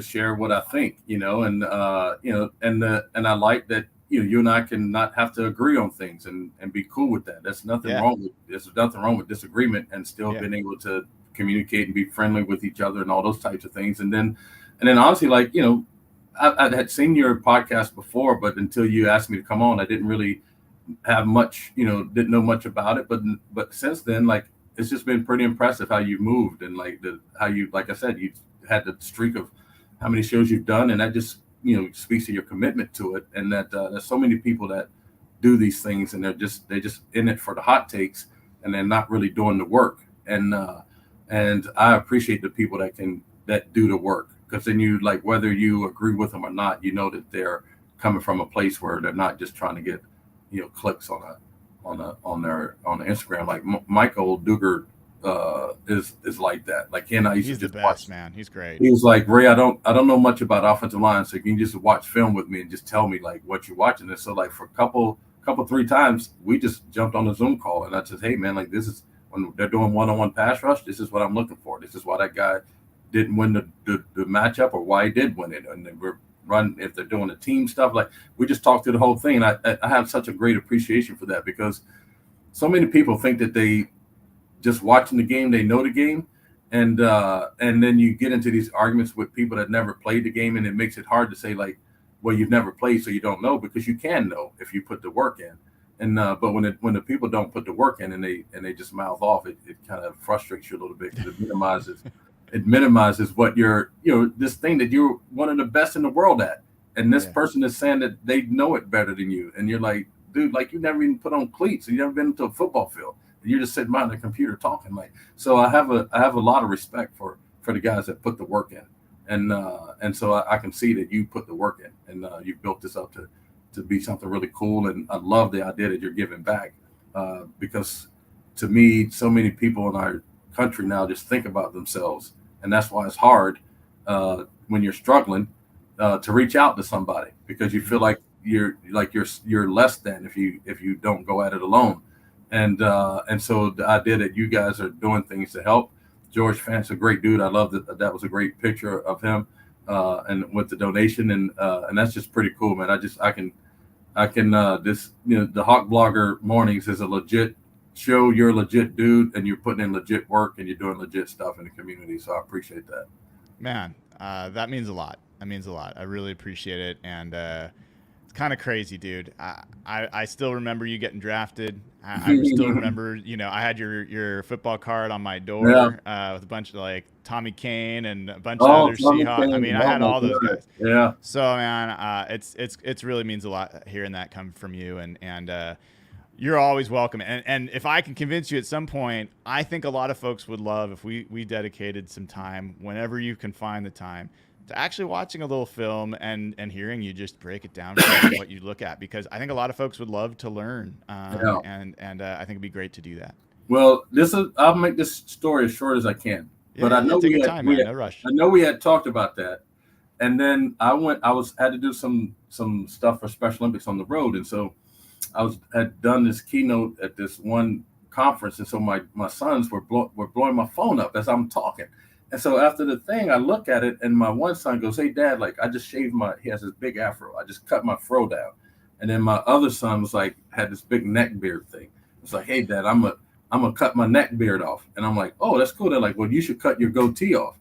share what I think, and I like that you and I can not have to agree on things and be cool with that. There's nothing wrong with disagreement and still being able to communicate and be friendly with each other and all those types of things. And then honestly, I had seen your podcast before, but until you asked me to come on, I didn't really have much, didn't know much about it. But since then, it's just been pretty impressive how you moved and how you, like I said, you had the streak of how many shows you've done. And that just, speaks to your commitment to it. And that there's so many people that do these things and they're just in it for the hot takes and they're not really doing the work. And I appreciate the people that do the work, because then you whether you agree with them or not, that they're coming from a place where they're not just trying to get, clicks on their Instagram. Like Michael Duggar is like that. Like he and I used He's to the just best, watch. man. He's great. He was like, Ray, I don't know much about offensive line, so can you just watch film with me and just tell me like what you're watching? And so like for a couple 3 times, we just jumped on the Zoom call, and I said, hey man, like this is when they're doing one-on-one pass rush. This is what I'm looking for. This is why that guy didn't win the matchup, or why he did win it. And then we're run if they're doing the team stuff. Like we just talked through the whole thing. And I have such a great appreciation for that, because so many people think that they just watching the game, they know the game. And then you get into these arguments with people that never played the game, and it makes it hard to say like, well, you've never played, so you don't know, because you can know if you put the work in. And but when the people don't put the work in and they just mouth off, it kind of frustrates you a little bit, because it minimizes what you're, this thing that you're one of the best in the world at. And this person is saying that they know it better than you. And you're like, dude, like you never even put on cleats, and you never been to a football field. You're just sitting behind the computer talking. Like, so I have a lot of respect for the guys that put the work in. And so I can see that you put the work in, and you've built this up to be something really cool. And I love the idea that you're giving back, because to me, so many people in our country now just think about themselves, and that's why it's hard when you're struggling to reach out to somebody, because you feel like you're less than if you don't go at it alone. And so the idea that you guys are doing things to help. George Fant's a great dude. I love that was a great picture of him, and with the donation, and that's just pretty cool, man. I can this, the Hawk Blogger Mornings is a legit show. You're a legit dude, and you're putting in legit work, and you're doing legit stuff in the community. So I appreciate that, man. That means a lot. That means a lot. I really appreciate it, and it's kind of crazy, dude. I still remember you getting drafted. I still remember, I had your football card on my door with a bunch of like Tommy Kane and a bunch of other Seahawks. I mean, I had all those guys. Yeah. So man, it's really means a lot hearing that come from you, and you're always welcome. And if I can convince you at some point, I think a lot of folks would love if we dedicated some time, whenever you can find the time, to actually watching a little film and hearing you just break it down for what you look at, because I think a lot of folks would love to learn, and I think it'd be great to do that. Well, I'll make this story as short as I can, but I know no rush. I know we had talked about that, and then I had to do some stuff for Special Olympics on the road, and so had done this keynote at this one conference, and so my sons were blowing my phone up as I'm talking. And so after the thing, I look at it, and my one son goes, "Hey, Dad, like I just shaved he has this big afro. I just cut my fro down." And then my other son was like, had this big neck beard thing. It's like, "Hey, Dad, I'm gonna cut my neck beard off." And I'm like, "Oh, that's cool." They're like, "Well, you should cut your goatee off."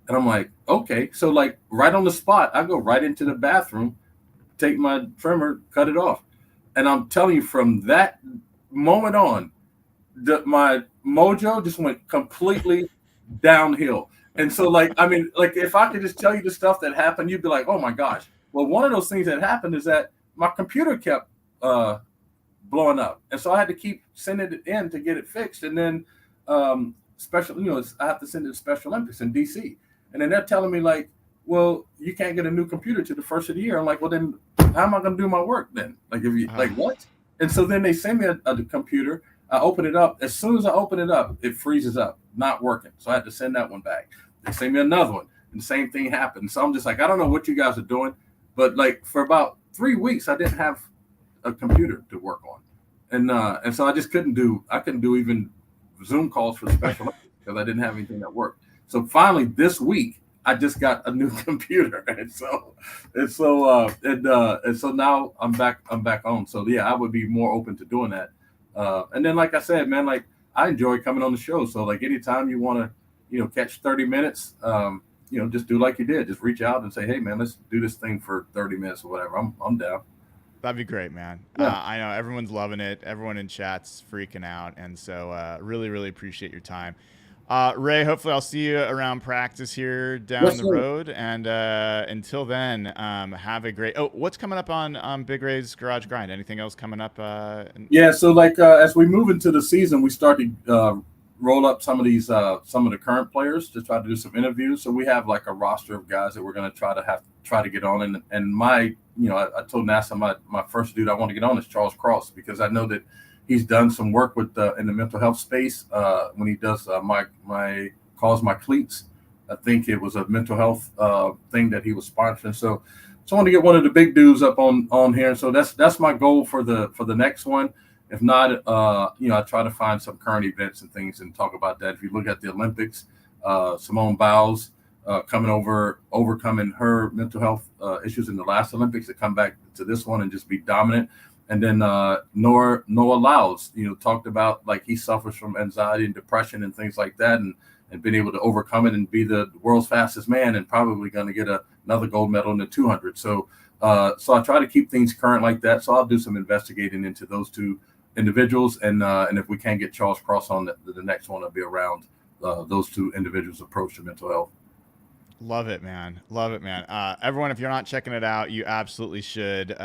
And I'm like, "Okay." So like right on the spot, I go right into the bathroom, take my trimmer, cut it off. And I'm telling you, from that moment on, my mojo just went completely downhill. And so like, I mean, like if I could just tell you the stuff that happened, you'd be like, oh my gosh. Well, one of those things that happened is that my computer kept blowing up. And so I had to keep sending it in to get it fixed. And then I have to send it to Special Olympics in DC. And then they're telling me like, well, you can't get a new computer to the first of the year. I'm like, well, then how am I going to do my work then? Like, if you like what? And so then they send me a computer. I open it up. As soon as I open it up, it freezes up, not working. So I had to send that one back. They send me another one, and the same thing happened. So I'm just like, I don't know what you guys are doing, but like for about 3 weeks, I didn't have a computer to work on, and so I just couldn't do even Zoom calls for the Special because I didn't have anything that worked. So finally, this week, I just got a new computer, and so now I'm back on. So yeah, I would be more open to doing that. And then, like I said, man, like I enjoy coming on the show. So like anytime you want to, catch 30 minutes, just do like you did. Just reach out and say, hey, man, let's do this thing for 30 minutes or whatever. I'm down. That'd be great, man. Yeah. I know everyone's loving it. Everyone in chat's freaking out. And so really, really appreciate your time. Ray, hopefully I'll see you around practice here down the road. And until then, have a great. Oh, what's coming up on Big Ray's Garage Grind? Anything else coming up? Yeah, so like as we move into the season, we start to roll up some of the current players to try to do some interviews. So we have like a roster of guys that we're going to try to get on. And my, I told NASA my first dude I want to get on is Charles Cross, because I know that he's done some work with in the mental health space when he does my cleats. I think it was a mental health thing that he was sponsoring. So I want to get one of the big dudes up on here. So that's my goal for the next one. If not, I try to find some current events and things and talk about that. If you look at the Olympics, Simone Biles overcoming her mental health issues in the last Olympics to come back to this one and just be dominant. And then Noah Lyles, talked about like he suffers from anxiety and depression and things like that, and been able to overcome it and be the world's fastest man and probably going to get another gold medal in the 200. So I try to keep things current like that. So I'll do some investigating into those two individuals, and if we can't get Charles Cross on the next one, I'll be around those two individuals' approach to mental health. Love it, man. Love it, man. Everyone, if you're not checking it out, you absolutely should.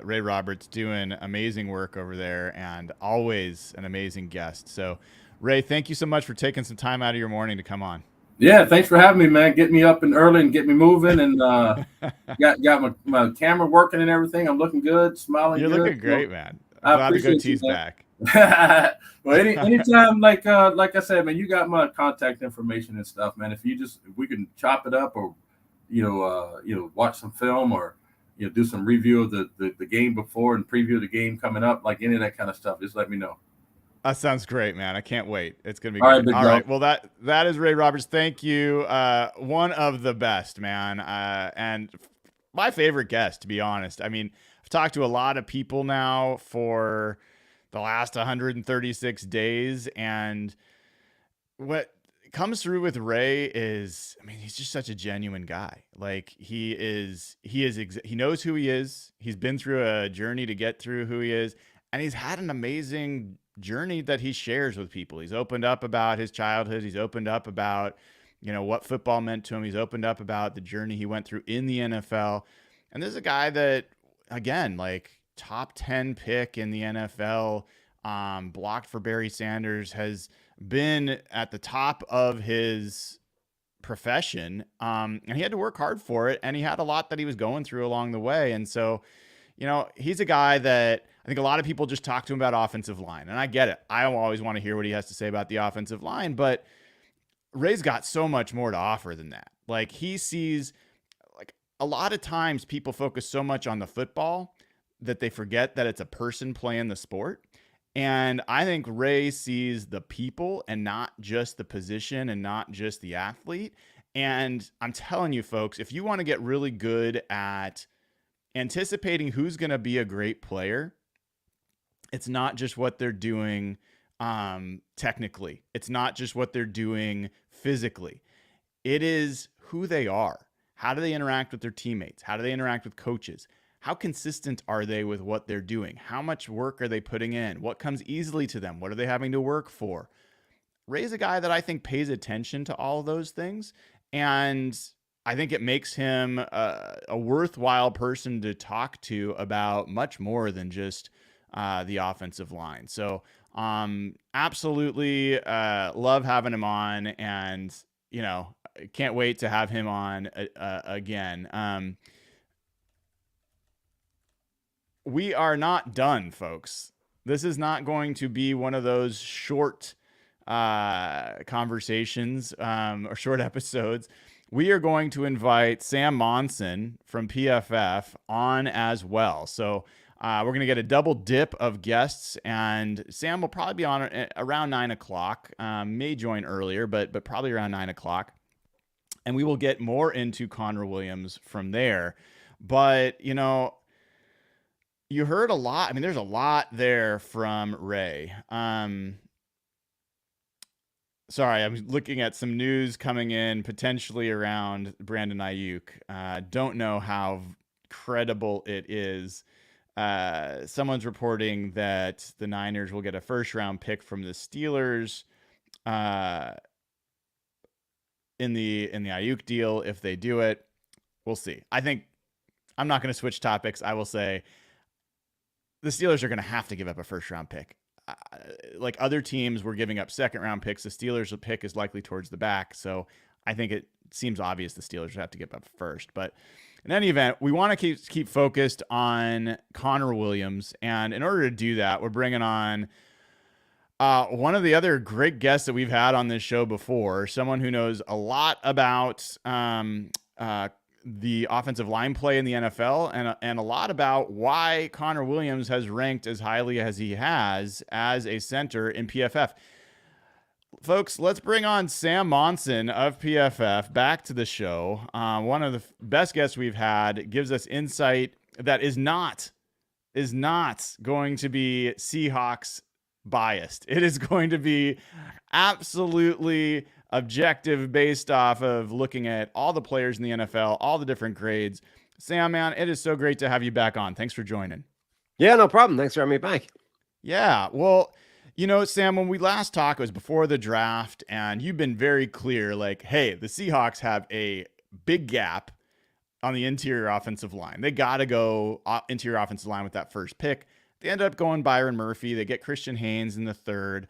Ray Roberts doing amazing work over there and always an amazing guest. So, Ray, thank you so much for taking some time out of your morning to come on. Yeah, thanks for having me, man. Get me up and early and get me moving, and got my camera working and everything. I'm looking good, smiling. You're good. looking great, man. I'm glad the goatee's back. Well, anytime, like I said, man, you got my contact information and stuff, man. If we can chop it up, or watch some film, or do some review of the game before and preview the game coming up, like any of that kind of stuff, just let me know. That sounds great, man. I can't wait. It's gonna be great. All right. Well, that is Ray Roberts. Thank you. One of the best, man, and my favorite guest, to be honest. I mean, I've talked to a lot of people now for the last 136 days. And what comes through with Ray is, I mean, he's just such a genuine guy. Like he knows who he is. He's been through a journey to get through who he is. And he's had an amazing journey that he shares with people. He's opened up about his childhood. He's opened up about, what football meant to him. He's opened up about the journey he went through in the NFL. And this is a guy that, again, like, top 10 pick in the NFL, blocked for Barry Sanders, has been at the top of his profession. And he had to work hard for it. And he had a lot that he was going through along the way. And so, he's a guy that I think a lot of people just talk to him about offensive line. And I get it. I always want to hear what he has to say about the offensive line. But Ray's got so much more to offer than that. Like, he sees, like, a lot of times people focus so much on the football that they forget that it's a person playing the sport. And I think Ray sees the people and not just the position and not just the athlete. And I'm telling you, folks, if you want to get really good at anticipating who's going to be a great player, it's not just what they're doing technically. It's not just what they're doing physically. It is who they are. How do they interact with their teammates? How do they interact with coaches? How consistent are they with what they're doing? How much work are they putting in? What comes easily to them? What are they having to work for? Ray's a guy that I think pays attention to all of those things. And I think it makes him a worthwhile person to talk to about much more than just the offensive line. So absolutely love having him on, and, can't wait to have him on again. We are not done, folks. This is not going to be one of those short conversations or short episodes. We are going to invite Sam Monson from PFF on as well. So we're going to get a double dip of guests, and Sam will probably be on around 9 o'clock. May join earlier, but probably around 9 o'clock. And we will get more into Connor Williams from there. But, you heard a lot. I mean, there's a lot there from Ray. Sorry, I'm looking at some news coming in potentially around Brandon Aiyuk. Don't know how credible it is. Someone's reporting that the Niners will get a first-round pick from the Steelers in the Aiyuk deal if they do it. We'll see. I think I'm not going to switch topics. I will say the Steelers are going to have to give up a first-round pick. Like other teams were giving up second-round picks, the Steelers' pick is likely towards the back. So I think it seems obvious the Steelers have to give up first. But in any event, we want to keep focused on Connor Williams. And in order to do that, we're bringing on One of the other great guests that we've had on this show before, someone who knows a lot about the offensive line play in the NFL and a lot about why Connor Williams has ranked as highly as he has as a center in PFF. Folks, let's bring on Sam Monson of PFF back to the show. One of the best guests we've had, gives us insight that is not going to be Seahawks biased. It is going to be absolutely objective based off of looking at all the players in the NFL, all the different grades. Sam, man, it is so great to have you back on. Thanks for joining. Yeah, no problem. Thanks for having me back. Yeah, well, you know, Sam, when we last talked, it was before the draft, and you've been very clear, like, hey, the Seahawks have a big gap on the interior offensive line. They got to go interior offensive line with that first pick. They ended up going Byron Murphy. They get Christian Haynes in the third.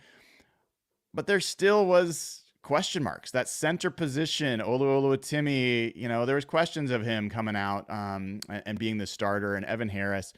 But there still was question marks. That center position, Oluwatimi, you know, there was questions of him coming out and being the starter, and Evan Harris.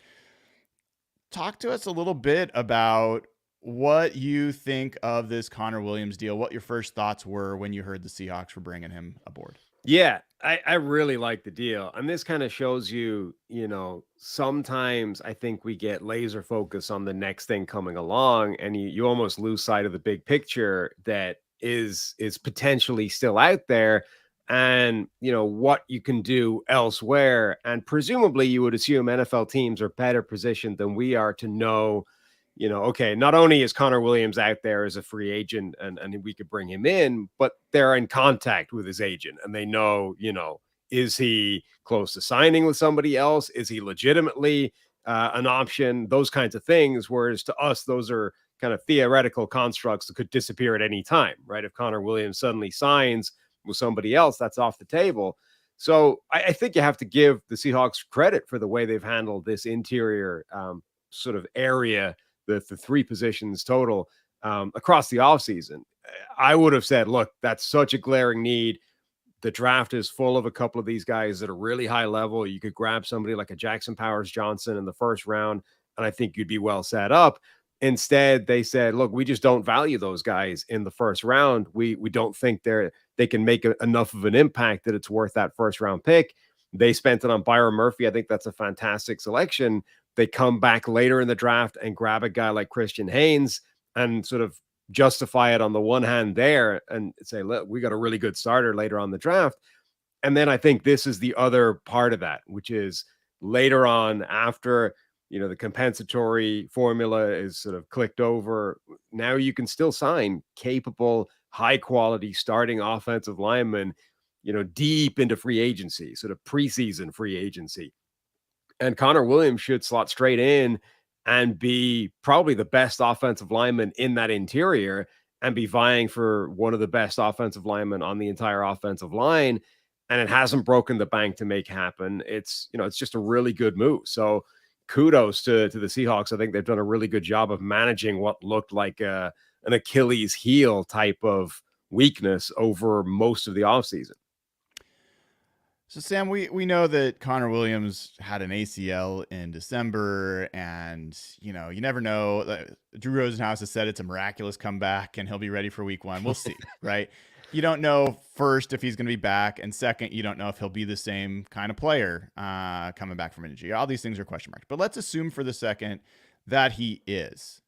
Talk to us a little bit about what you think of this Connor Williams deal, what your first thoughts were when you heard the Seahawks were bringing him aboard. Yeah, I really like the deal. And this kind of shows you, you know, sometimes I think we get laser focus on the next thing coming along, and you almost lose sight of the big picture that is potentially still out there, and, you know, what you can do elsewhere. And presumably you would assume NFL teams are better positioned than we are to know, you know, okay, not only is Connor Williams out there as a free agent and we could bring him in, but they're in contact with his agent and they know, you know, is he close to signing with somebody else? Is he legitimately an option? Those kinds of things. Whereas to us, those are kind of theoretical constructs that could disappear at any time, right? If Connor Williams suddenly signs with somebody else, that's off the table. So I think you have to give the Seahawks credit for the way they've handled this interior sort of area, the three positions total across the offseason. I would have said, look, that's such a glaring need. The draft is full of a couple of these guys that are really high level. You could grab somebody like a Jackson Powers Johnson in the first round, and I think you'd be well set up. Instead, they said, look, we just don't value those guys in the first round. We don't think they can make enough of an impact that it's worth that first round pick. They spent it on Byron Murphy. I think that's a fantastic selection. They come back later in the draft and grab a guy like Christian Haynes and sort of justify it on the one hand there and say, look, we got a really good starter later on the draft. And then I think this is the other part of that, which is later on after, you know, the compensatory formula is sort of clicked over. Now you can still sign capable, high quality starting offensive linemen, you know, deep into free agency, sort of preseason free agency. And Connor Williams should slot straight in and be probably the best offensive lineman in that interior and be vying for one of the best offensive linemen on the entire offensive line. And it hasn't broken the bank to make happen. It's, you know, it's just a really good move. So kudos to the Seahawks. I think they've done a really good job of managing what looked like an Achilles heel type of weakness over most of the offseason. So, Sam, we know that Connor Williams had an ACL in December, and, you know, you never know. Drew Rosenhaus has said it's a miraculous comeback, and he'll be ready for week one. We'll see, right? You don't know, first, if he's going to be back, and second, you don't know if he'll be the same kind of player coming back from injury. All these things are question marks. But let's assume for the second that he is.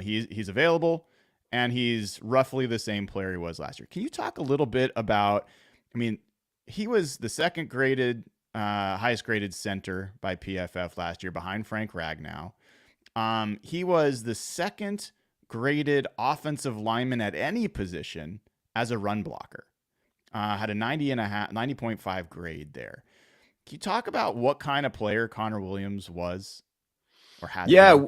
He's available, and he's roughly the same player he was last year. Can you talk a little bit about, I mean, he was the second graded, highest graded center by PFF last year behind Frank Ragnow. He was the second graded offensive lineman at any position as a run blocker. Had a 90.5 grade there. Can you talk about what kind of player Connor Williams was or had? Yeah,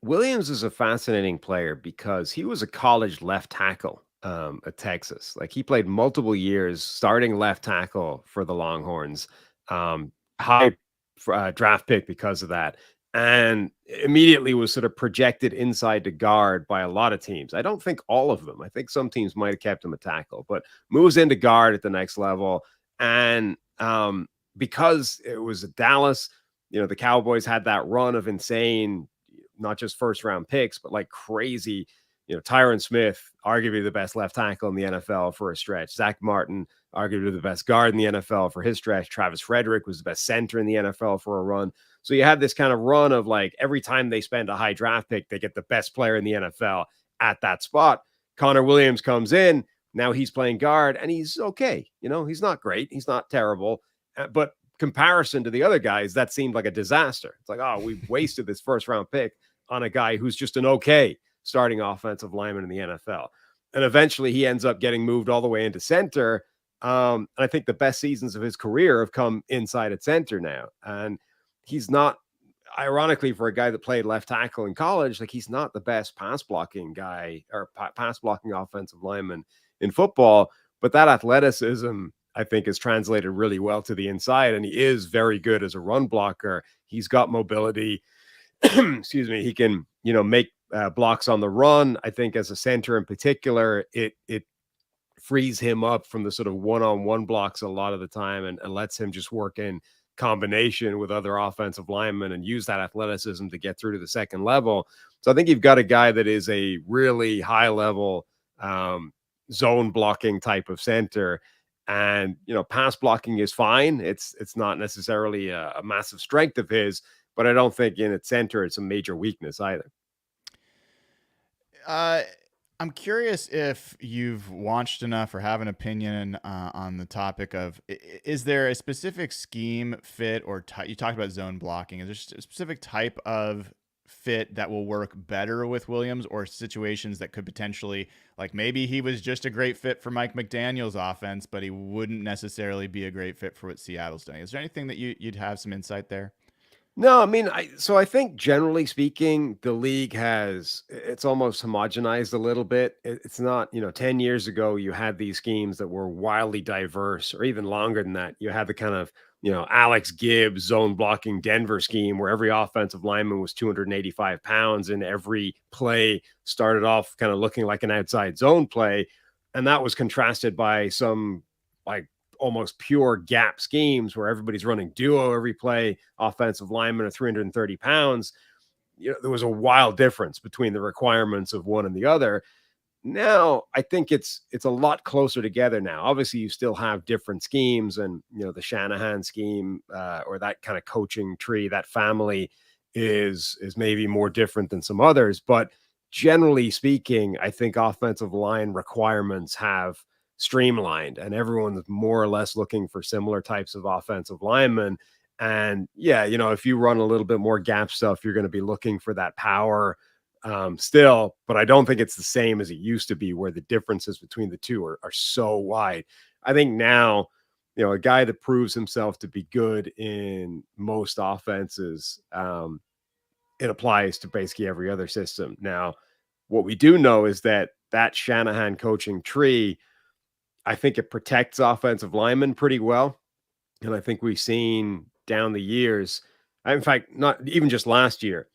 Williams is a fascinating player because he was a college left tackle at Texas. Like, he played multiple years starting left tackle for the Longhorns. High draft pick because of that. And immediately was sort of projected inside to guard by a lot of teams. I don't think all of them. I think some teams might have kept him a tackle, but moves into guard at the next level. And because it was Dallas, you know, the Cowboys had that run of insane, not just first round picks, but like crazy, Tyron Smith, arguably the best left tackle in the NFL for a stretch. Zach Martin, arguably the best guard in the NFL for his stretch. Travis Frederick was the best center in the NFL for a run. So you have this kind of run of like every time they spend a high draft pick, they get the best player in the NFL at that spot. Connor Williams comes in. Now he's playing guard and he's okay. He's not great. He's not terrible. But comparison to the other guys, that seemed like a disaster. It's like, oh, we've wasted this first round pick on a guy who's just an okay starting offensive lineman in the NFL. And eventually he ends up getting moved all the way into center. And I think the best seasons of his career have come inside at center now. And he's not, ironically, for a guy that played left tackle in college, like he's not the best pass blocking guy or pass blocking offensive lineman in football. But that athleticism, I think, is translated really well to the inside. And he is very good as a run blocker. He's got mobility. Excuse me. He can, make blocks on the run. I think as a center in particular, it frees him up from the sort of one-on-one blocks a lot of the time and lets him just work in combination with other offensive linemen and use that athleticism to get through to the second level. So I think you've got a guy that is a really high level zone blocking type of center. And, pass blocking is fine. It's not necessarily a massive strength of his, but I don't think in its center, it's a major weakness either. I'm curious if you've watched enough or have an opinion on the topic of, is there a specific scheme fit or you talked about zone blocking. Is there a specific type of fit that will work better with Williams, or situations that could potentially, like maybe he was just a great fit for Mike McDaniel's offense, but he wouldn't necessarily be a great fit for what Seattle's doing? Is there anything that you'd have some insight there? No, I mean, I think generally speaking, the league it's almost homogenized a little bit. It's not, 10 years ago, you had these schemes that were wildly diverse, or even longer than that. You had the kind of, Alex Gibbs zone blocking Denver scheme where every offensive lineman was 285 pounds and every play started off kind of looking like an outside zone play. And that was contrasted by some like almost pure gap schemes where everybody's running duo every play, offensive linemen are 330 pounds. There was a wild difference between the requirements of one and the other. Now, I think it's a lot closer together now. Obviously, you still have different schemes, and the Shanahan scheme or that kind of coaching tree, that family is maybe more different than some others. But generally speaking, I think offensive line requirements have streamlined, and everyone's more or less looking for similar types of offensive linemen. And yeah, if you run a little bit more gap stuff, you're going to be looking for that power still, but I don't think it's the same as it used to be, where the differences between the two are so wide. I think now, a guy that proves himself to be good in most offenses, it applies to basically every other system. Now, what we do know is that Shanahan coaching tree, I think it protects offensive linemen pretty well. And I think we've seen down the years, in fact, not even just last year,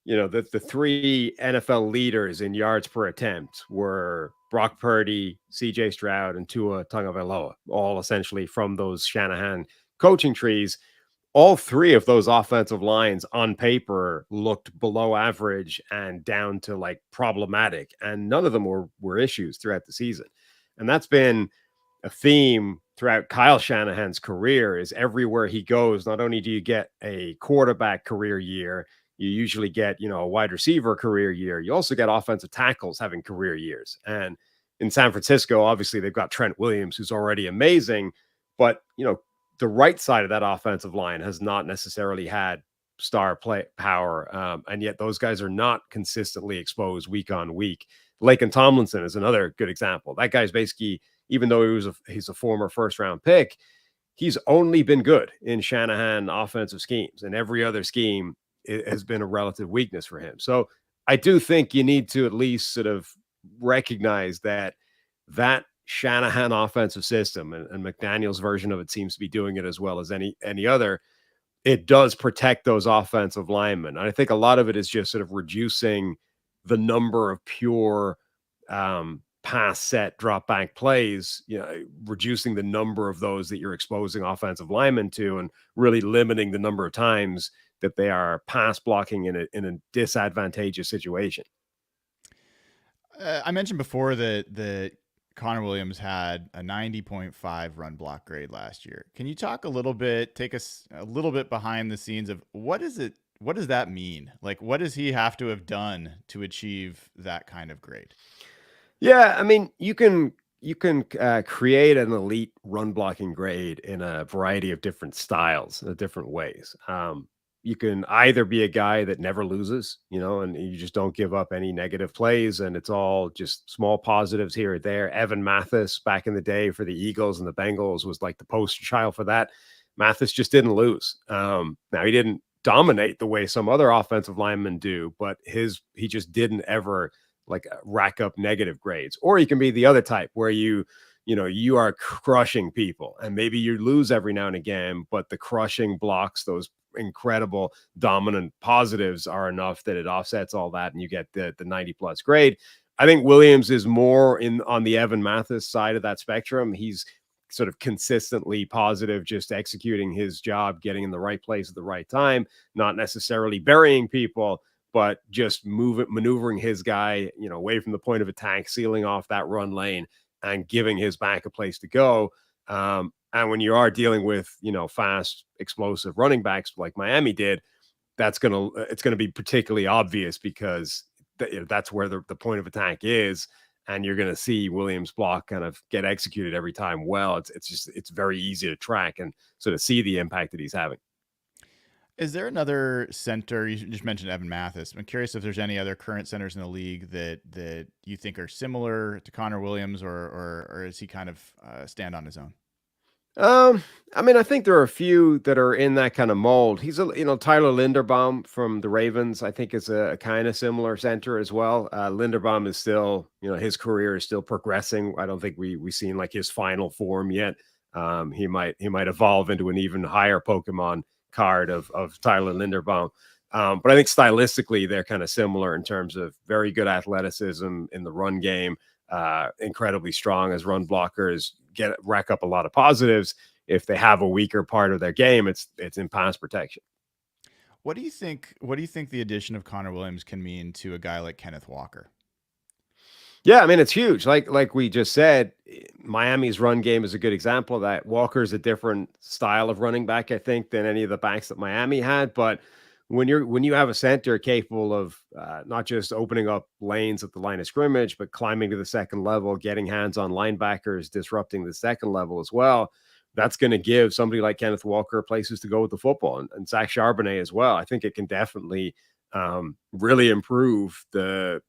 the three NFL leaders in yards per attempt were Brock Purdy, CJ Stroud, and Tua Tagovailoa, all essentially from those Shanahan coaching trees. All three of those offensive lines on paper looked below average and down to like problematic, and none of them were issues throughout the season. And that's been a theme throughout Kyle Shanahan's career. Is everywhere he goes, not only do you get a quarterback career year, you usually get, a wide receiver career year. You also get offensive tackles having career years. And in San Francisco, obviously they've got Trent Williams, who's already amazing, but the right side of that offensive line has not necessarily had star play power. And yet those guys are not consistently exposed week on week. Laken Tomlinson is another good example. That guy's basically, even though he's a former first round pick, he's only been good in Shanahan offensive schemes, and every other scheme has been a relative weakness for him. So I do think you need to at least sort of recognize that Shanahan offensive system, and McDaniel's version of it seems to be doing it as well as any other. It does protect those offensive linemen. And I think a lot of it is just sort of reducing the number of pure pass set drop back plays, reducing the number of those that you're exposing offensive linemen to, and really limiting the number of times that they are pass blocking in a disadvantageous situation. I mentioned before that Connor Williams had a 90.5 run block grade last year. Can you talk a little bit, take us a little bit behind the scenes of what is it? What does that mean? Like, what does he have to have done to achieve that kind of grade? Yeah, I mean, you can create an elite run blocking grade in a variety of different styles, different ways. You can either be a guy that never loses, and you just don't give up any negative plays, and it's all just small positives here or there. Evan Mathis back in the day for the Eagles and the Bengals was like the poster child for that. Mathis just didn't lose. Now he didn't dominate the way some other offensive linemen do, but he just didn't ever rack up negative grades. Or you can be the other type where you are crushing people, and maybe you lose every now and again, but the crushing blocks, those incredible dominant positives, are enough that it offsets all that and you get the 90 plus grade. I think Williams is more on the Evan Mathis side of that spectrum. He's sort of consistently positive, just executing his job, getting in the right place at the right time, not necessarily burying people, but just maneuvering his guy, away from the point of attack, sealing off that run lane and giving his back a place to go. And when you are dealing with, fast, explosive running backs like Miami did, it's going to be particularly obvious because that's where the point of attack is. And you're going to see Williams' block kind of get executed every time. Well, it's very easy to track and sort of see the impact that he's having. Is there another center? You just mentioned Evan Mathis. I'm curious if there's any other current centers in the league that you think are similar to Connor Williams, or is he kind of stand on his own? I mean, I think there are a few that are in that kind of mold. He's Tyler Linderbaum from the Ravens, I think, is a kind of similar center as well. Linderbaum is still, his career is still progressing. I don't think we've seen like his final form yet. He might evolve into an even higher Pokemon card of Tyler Linderbaum. But I think stylistically they're kind of similar in terms of very good athleticism in the run game, incredibly strong as run blockers, rack up a lot of positives. If they have a weaker part of their game, it's in pass protection. What do you think the addition of Connor Williams can mean to a guy like Kenneth Walker? Yeah, I mean, it's huge. Like we just said, Miami's run game is a good example of that. Walker's a different style of running back, I think, than any of the backs that Miami had. But when you have a center capable of not just opening up lanes at the line of scrimmage, but climbing to the second level, getting hands on linebackers, disrupting the second level as well, that's going to give somebody like Kenneth Walker places to go with the football, and Zach Charbonnet as well. I think it can definitely really improve the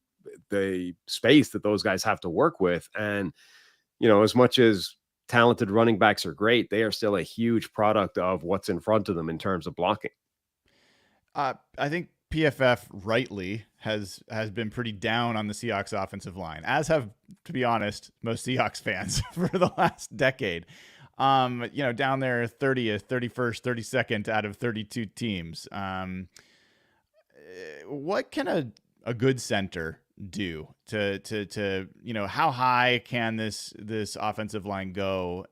space that those guys have to work with. And, as much as talented running backs are great, they are still a huge product of what's in front of them in terms of blocking. I think PFF rightly has been pretty down on the Seahawks offensive line, as have, to be honest, most Seahawks fans for the last decade. Down there 30th, 31st, 32nd out of 32 teams. What can a good center do to how high can this offensive line go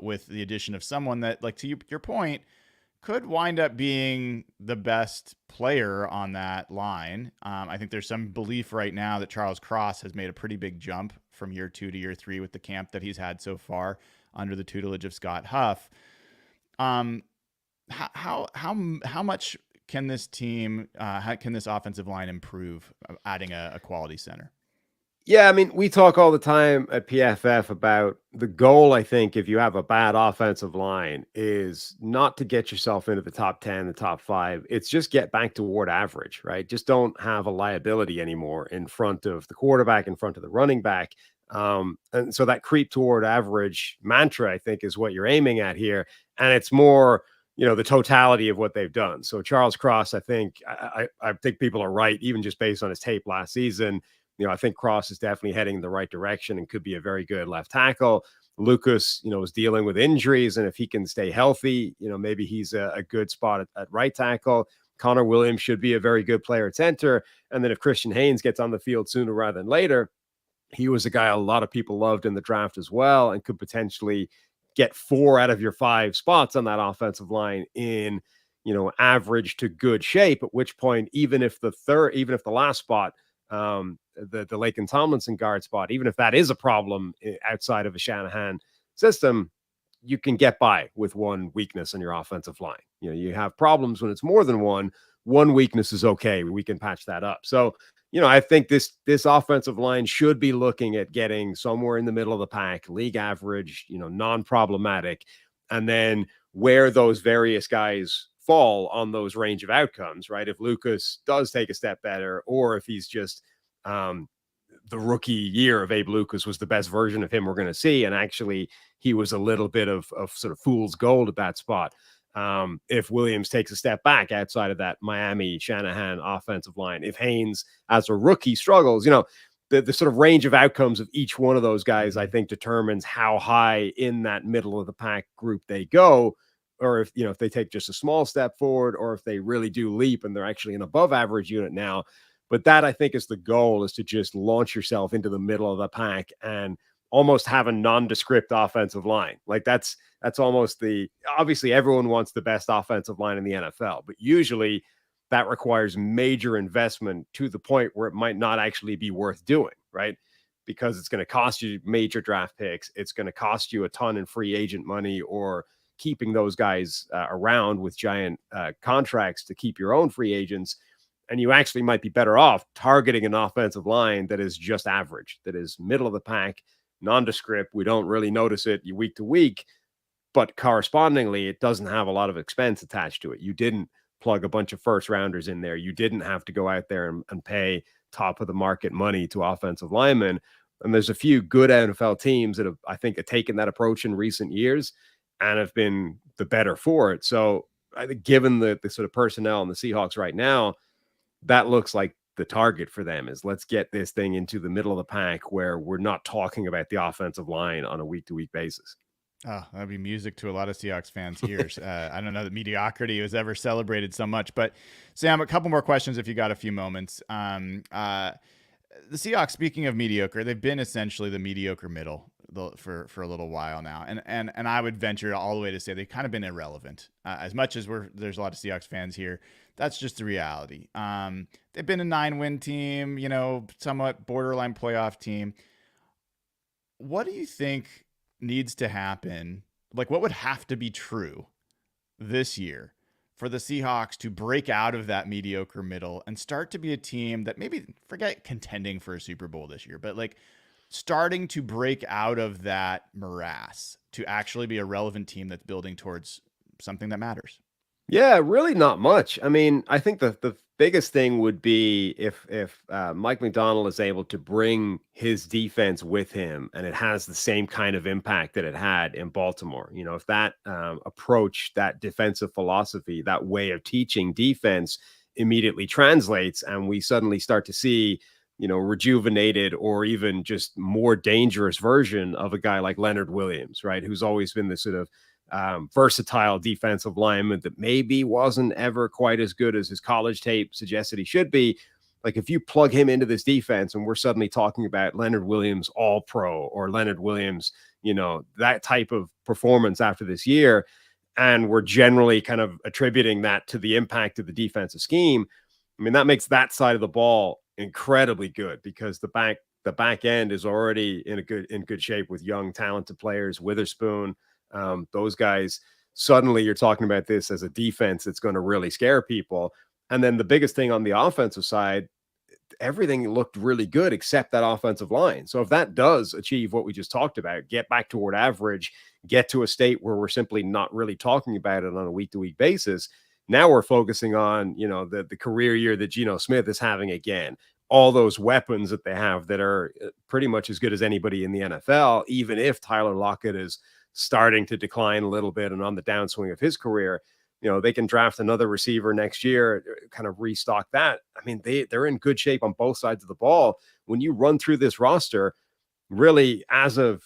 with the addition of someone that, like, to your point, could wind up being the best player on that line? I think there's some belief right now that Charles Cross has made a pretty big jump from year 2 to year 3 with the camp that he's had so far under the tutelage of Scott Huff. How much can this team, can this offensive line improve adding a quality center? Yeah, I mean, we talk all the time at PFF about the goal. I think if you have a bad offensive line, is not to get yourself into the top 10, the top 5. It's just get back toward average, right? Just don't have a liability anymore in front of the quarterback, in front of the running back. And so that creep toward average mantra, I think, is what you're aiming at here. And it's more, the totality of what they've done. So Charles Cross, I think people are right, even just based on his tape last season. I think Cross is definitely heading in the right direction and could be a very good left tackle. Lucas, is dealing with injuries, and if he can stay healthy, maybe he's a good spot at right tackle. Connor Williams should be a very good player at center. And then if Christian Haynes gets on the field sooner rather than later, he was a guy a lot of people loved in the draft as well, and could potentially get 4 out of your 5 spots on that offensive line in, average to good shape, at which point, even if the last spot the Laken Tomlinson guard spot, even if that is a problem outside of a Shanahan system, you can get by with one weakness in your offensive line. You have problems when it's more than one. One weakness is okay. We can patch that up. So, I think this offensive line should be looking at getting somewhere in the middle of the pack, league average, non-problematic, and then where those various guys fall on those range of outcomes, right? If Lucas does take a step better, or if he's just the rookie year of Abe Lucas was the best version of him we're going to see, and actually he was a little bit of sort of fool's gold at that spot. If Williams takes a step back outside of that Miami Shanahan offensive line, if Haynes as a rookie struggles, the sort of range of outcomes of each one of those guys, I think, determines how high in that middle of the pack group they go, or if they take just a small step forward, or if they really do leap and they're actually an above average unit now. But that, I think, is the goal, is to just launch yourself into the middle of the pack and almost have a nondescript offensive line. Like that's almost obviously everyone wants the best offensive line in the NFL, but usually that requires major investment to the point where it might not actually be worth doing, right? Because it's going to cost you major draft picks. It's going to cost you a ton in free agent money, or keeping those guys around with giant contracts to keep your own free agents. And you actually might be better off targeting an offensive line that is just average, that is middle of the pack, nondescript. We don't really notice it week to week, but correspondingly, it doesn't have a lot of expense attached to it. You didn't plug a bunch of first rounders in there. You didn't have to go out there and pay top of the market money to offensive linemen. And there's a few good NFL teams that have, I think, have taken that approach in recent years and have been the better for it. So I think, given the sort of personnel in the Seahawks right now, that looks like the target for them is, let's get this thing into the middle of the pack where we're not talking about the offensive line on a week-to-week basis. Oh, that'd be music to a lot of Seahawks fans' ears. I don't know that mediocrity was ever celebrated so much. But Sam, a couple more questions if you got a few moments. The Seahawks, speaking of mediocre, they've been essentially the mediocre middle for a little while now, and I would venture all the way to say they've kind of been irrelevant. As much as there's a lot of Seahawks fans here, that's just the reality. They've been a 9-win team, somewhat borderline playoff team. What do you think needs to happen? Like, what would have to be true this year for the Seahawks to break out of that mediocre middle and start to be a team that, maybe forget contending for a Super Bowl this year, but like starting to break out of that morass to actually be a relevant team that's building towards something that matters? Yeah, really not much. I mean, I think the biggest thing would be if Mike McDonald is able to bring his defense with him, and it has the same kind of impact that it had in Baltimore. If that approach, that defensive philosophy, that way of teaching defense immediately translates, and we suddenly start to see, rejuvenated or even just more dangerous version of a guy like Leonard Williams, right? Who's always been this sort of versatile defensive lineman that maybe wasn't ever quite as good as his college tape suggested he should be. Like, if you plug him into this defense and we're suddenly talking about Leonard Williams All-Pro, or Leonard Williams, that type of performance after this year, and we're generally kind of attributing that to the impact of the defensive scheme, I mean, that makes that side of the ball incredibly good, because the back end is already in good shape with young, talented players. Witherspoon, those guys, suddenly you're talking about this as a defense that's going to really scare people. And then the biggest thing on the offensive side, everything looked really good except that offensive line. So if that does achieve what we just talked about, get back toward average, get to a state where we're simply not really talking about it on a week-to-week basis, now we're focusing on, the career year that Geno Smith is having again. All those weapons that they have that are pretty much as good as anybody in the NFL, even if Tyler Lockett is starting to decline a little bit and on the downswing of his career. They can draft another receiver next year, kind of restock that. I mean, they're in good shape on both sides of the ball. When you run through this roster, really, as of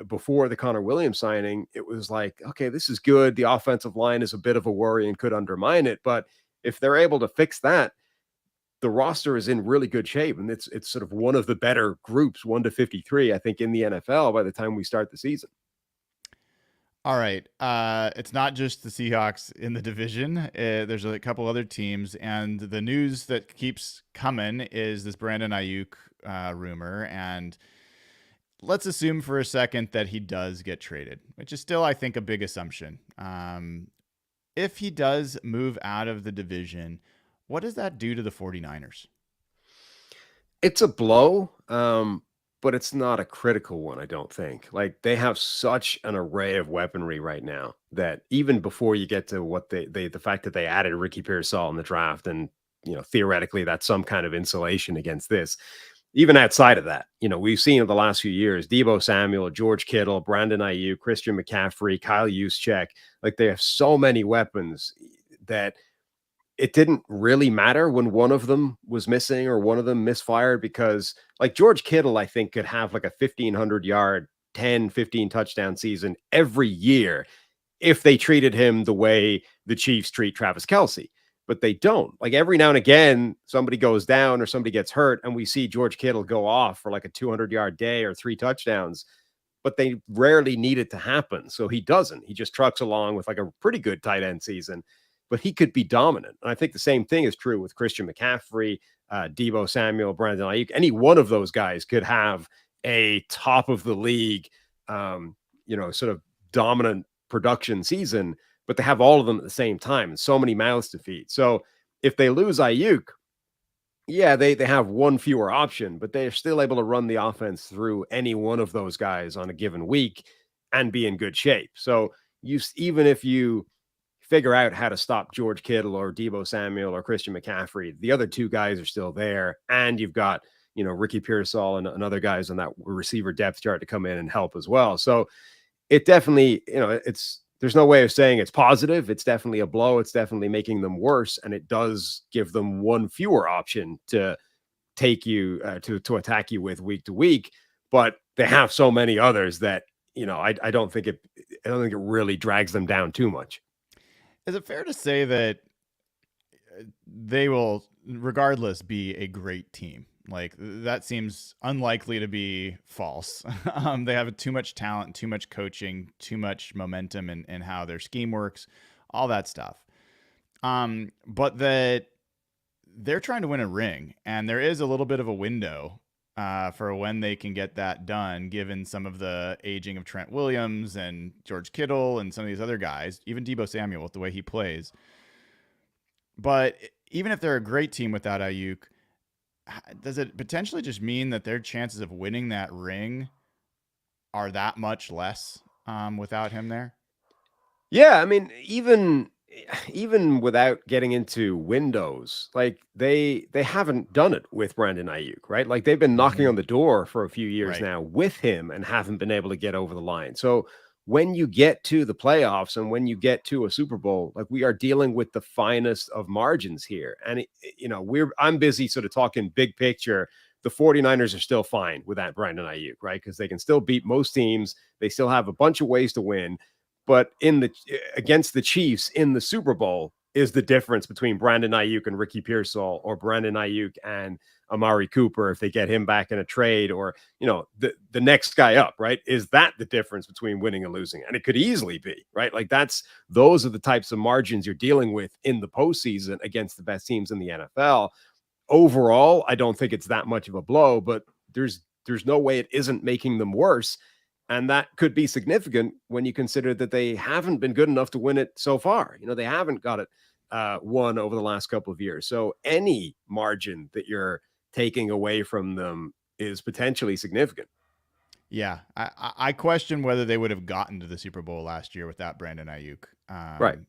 before the Connor Williams signing, it was like, okay, this is good. The offensive line is a bit of a worry and could undermine it. But if they're able to fix that, the roster is in really good shape. And it's sort of one of the better groups, 1 to 53, I think, in the NFL by the time we start the season. All right. It's not just the Seahawks in the division. There's a couple other teams, and the news that keeps coming is this Brandon Aiyuk rumor. And let's assume for a second that he does get traded, which is still, I think, a big assumption. If he does move out of the division, what does that do to the 49ers? It's a blow, but it's not a critical one, I don't think. Like, they have such an array of weaponry right now that even before you get to what the fact that they added Ricky Pearsall in the draft, and theoretically that's some kind of insulation against this. Even outside of that, we've seen in the last few years, Deebo Samuel, George Kittle, Brandon Aiyuk, Christian McCaffrey, Kyle Juszczyk. Like, they have so many weapons that it didn't really matter when one of them was missing or one of them misfired, because like George Kittle, I think, could have like a 1,500 yard, 10, 15 touchdown season every year if they treated him the way the Chiefs treat Travis Kelce. But they don't. Like, every now and again, somebody goes down or somebody gets hurt, and we see George Kittle go off for like a 200-yard day or 3 touchdowns, but they rarely need it to happen. So he doesn't. He just trucks along with like a pretty good tight end season, but he could be dominant. And I think the same thing is true with Christian McCaffrey, Deebo Samuel, Brandon Aiyuk. Any one of those guys could have a top of the league, sort of dominant production season, but they have all of them at the same time and so many mouths to feed. So if they lose Aiyuk, yeah, they have one fewer option, but they're still able to run the offense through any one of those guys on a given week and be in good shape. So even if you figure out how to stop George Kittle or Deebo Samuel or Christian McCaffrey, the other 2 guys are still there, and you've got Ricky Pearsall and other guys on that receiver depth chart to come in and help as well. So it definitely, there's no way of saying it's positive. It's definitely a blow. It's definitely making them worse, and it does give them one fewer option to take you to attack you with week to week. But they have so many others that I don't think it really drags them down too much. Is it fair to say that they will, regardless, be a great team? Like, that seems unlikely to be false. They have too much talent, too much coaching, too much momentum in how their scheme works, all that stuff. But that they're trying to win a ring, and there is a little bit of a window for when they can get that done, given some of the aging of Trent Williams and George Kittle and some of these other guys, even Deebo Samuel with the way he plays. But even if they're a great team without Aiyuk, does it potentially just mean that their chances of winning that ring are that much less without him there? Yeah, I mean, even without getting into windows, like they haven't done it with Brandon Aiyuk, right? Like, they've been knocking on the door for a few years Right. now with him and haven't been able to get over the line. So when you get to the playoffs and when you get to a Super Bowl, like, we are dealing with the finest of margins here. And I'm busy sort of talking big picture. The 49ers are still fine with that Brandon Aiyuk, right? Because they can still beat most teams. They still have a bunch of ways to win. But against the Chiefs in the Super Bowl is the difference between Brandon Aiyuk and Ricky Pearsall, or Brandon Aiyuk and Amari Cooper if they get him back in a trade, or the next guy up, right? Is that the difference between winning and losing? And it could easily be, right? Like, those are the types of margins you're dealing with in the postseason against the best teams in the NFL. Overall, I don't think it's that much of a blow, but there's no way it isn't making them worse. And that could be significant when you consider that they haven't been good enough to win it so far. They haven't got it won over the last couple of years. So any margin that you're taking away from them is potentially significant. Yeah, I question whether they would have gotten to the Super Bowl last year without Brandon Aiyuk. Right.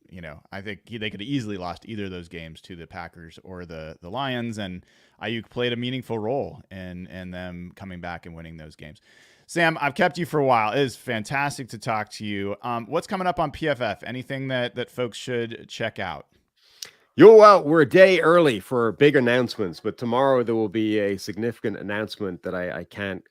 I think they could have easily lost either of those games to the Packers or the Lions, and Aiyuk played a meaningful role in them coming back and winning those games. Sam, I've kept you for a while. It is fantastic to talk to you. What's coming up on PFF? Anything that folks should check out? Well, we're a day early for big announcements, but tomorrow there will be a significant announcement that I can't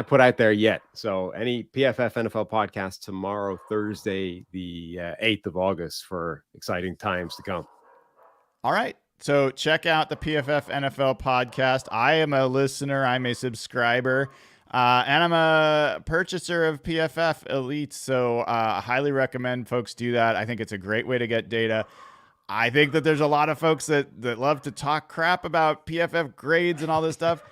put out there yet. So any PFF NFL podcast tomorrow, Thursday, the 8th of August, for exciting times to come. All right. So check out the PFF NFL podcast. I am a listener. I'm a subscriber. And I'm a purchaser of PFF Elite, so I highly recommend folks do that. I think it's a great way to get data. I think that there's a lot of folks that love to talk crap about PFF grades and all this stuff.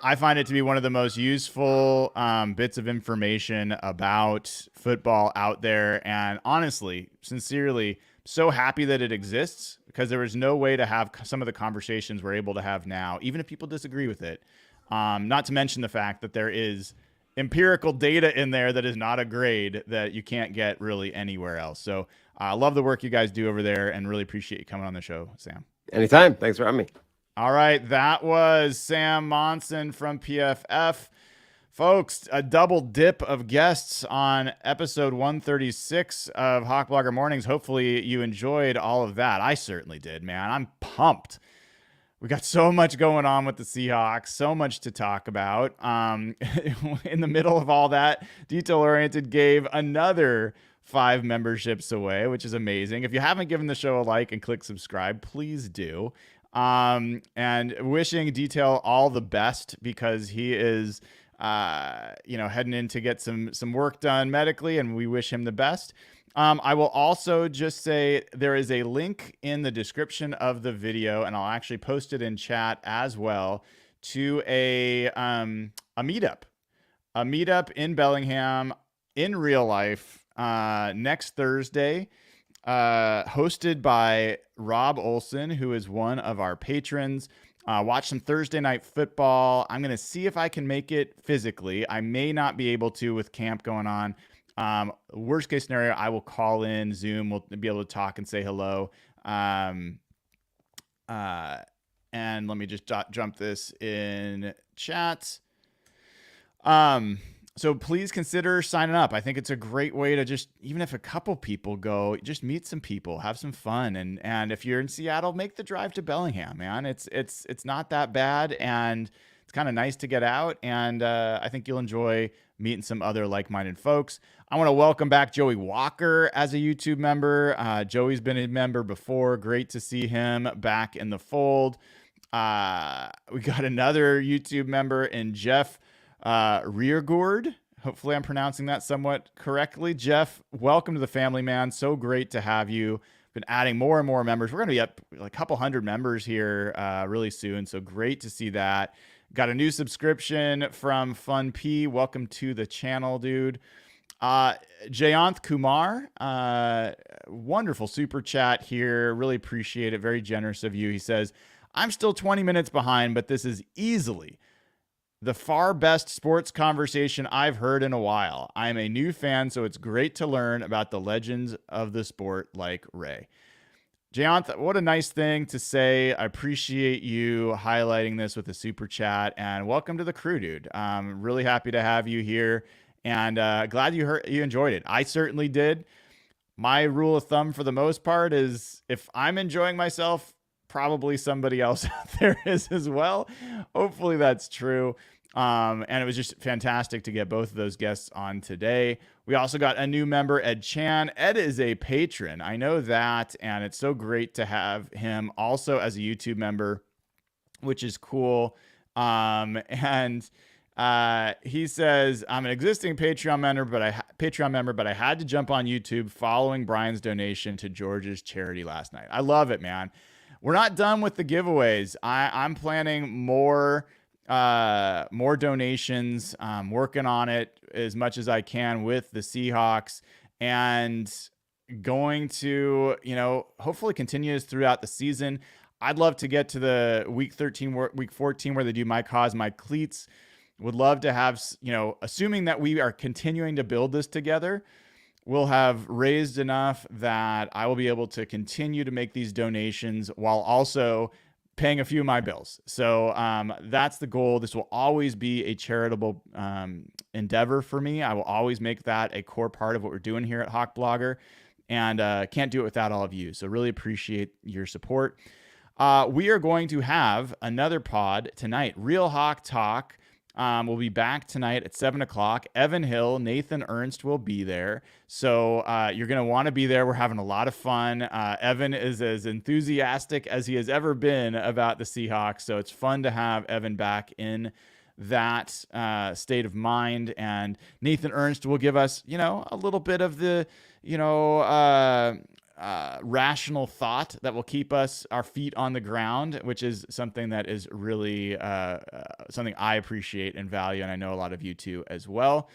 I find it to be one of the most useful bits of information about football out there. And honestly, sincerely, so happy that it exists, because there was no way to have some of the conversations we're able to have now, even if people disagree with it. Not to mention the fact that there is empirical data in there that is not a grade that you can't get really anywhere else. So I love the work you guys do over there and really appreciate you coming on the show, Sam. Anytime. Thanks for having me. All right, that was Sam Monson from PFF. Folks, a double dip of guests on episode 136 of Hawk Blogger Mornings. Hopefully you enjoyed all of that. I certainly did, man. I'm pumped. We got so much going on with the Seahawks, so much to talk about. In the middle of all that, Detail Oriented gave another 5 memberships away, which is amazing. If you haven't given the show a like and click subscribe, please do. And wishing Detail all the best, because he is, heading in to get some work done medically, and we wish him the best. I will also just say there is a link in the description of the video, and I'll actually post it in chat as well, to a meetup in Bellingham in real life next Thursday, hosted by Rob Olson, who is one of our patrons. Watch some Thursday night football. I'm going to see if I can make it physically. I may not be able to with camp going on. Worst case scenario, I will call in Zoom. We'll be able to talk and say hello. And let me just jump this in chat. So please consider signing up. I think it's a great way to just, even if a couple people go, just meet some people, have some fun. And if you're in Seattle, make the drive to Bellingham, man. It's not that bad, and it's kind of nice to get out. And I think you'll enjoy meeting some other like-minded folks. I want to welcome back Joey Walker as a YouTube member. Joey's been a member before. Great to see him back in the fold. We got another YouTube member in Jeff Reargourd. Hopefully I'm pronouncing that somewhat correctly. Jeff, welcome to the family, man. So great to have you. Been adding more and more members. We're going to be up like a couple hundred members here really soon. So great to see that. Got a new subscription from Fun P. Welcome to the channel, dude. Jayanth Kumar, wonderful super chat here. Really appreciate it. Very generous of you. He says, I'm still 20 minutes behind, but this is easily the far best sports conversation I've heard in a while. I'm a new fan, so it's great to learn about the legends of the sport like Ray. Jayanth, what a nice thing to say. I appreciate you highlighting this with a super chat, and welcome to the crew, dude. I'm really happy to have you here, and glad you enjoyed it. I certainly did. My rule of thumb for the most part is if I'm enjoying myself, probably somebody else out there is as well. Hopefully that's true. And it was just fantastic to get both of those guests on today. We also got a new member, Ed Chan. Ed is a patron. I know that. And it's so great to have him also as a YouTube member, which is cool. He says, I'm an existing Patreon member, but I had to jump on YouTube following Brian's donation to George's charity last night. I love it, man. We're not done with the giveaways. I'm planning more donations. I'm working on it as much as I can with the Seahawks, and going to, hopefully continue throughout the season. I'd love to get to the week 14 where they do My Cause, My Cleats. Would love to have, assuming that we are continuing to build this together, we'll have raised enough that I will be able to continue to make these donations while also paying a few of my bills. So that's the goal. This will always be a charitable endeavor for me. I will always make that a core part of what we're doing here at Hawk Blogger, and can't do it without all of you. So really appreciate your support. We are going to have another pod tonight, Real Hawk Talk. We'll be back tonight at 7:00. Evan Hill, Nathan Ernst will be there. So you're going to want to be there. We're having a lot of fun. Evan is as enthusiastic as he has ever been about the Seahawks. So it's fun to have Evan back in that state of mind. And Nathan Ernst will give us, a little bit of the, rational thought that will keep our feet on the ground, which is something that is really something I appreciate and value, and I know a lot of you too as well.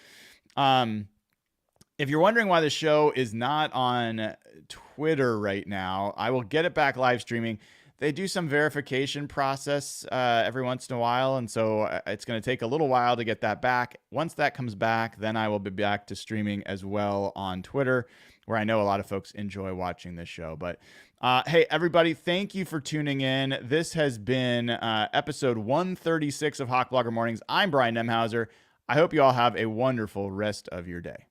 If you're wondering why the show is not on Twitter right now, I will get it back live streaming. They do some verification process every once in a while, and so it's going to take a little while to get that back. Once that comes back, then I will be back to streaming as well on Twitter, where I know a lot of folks enjoy watching this show. But hey, everybody, thank you for tuning in. This has been episode 136 of Hawk Blogger Mornings. I'm Brian Nemhauser. I hope you all have a wonderful rest of your day.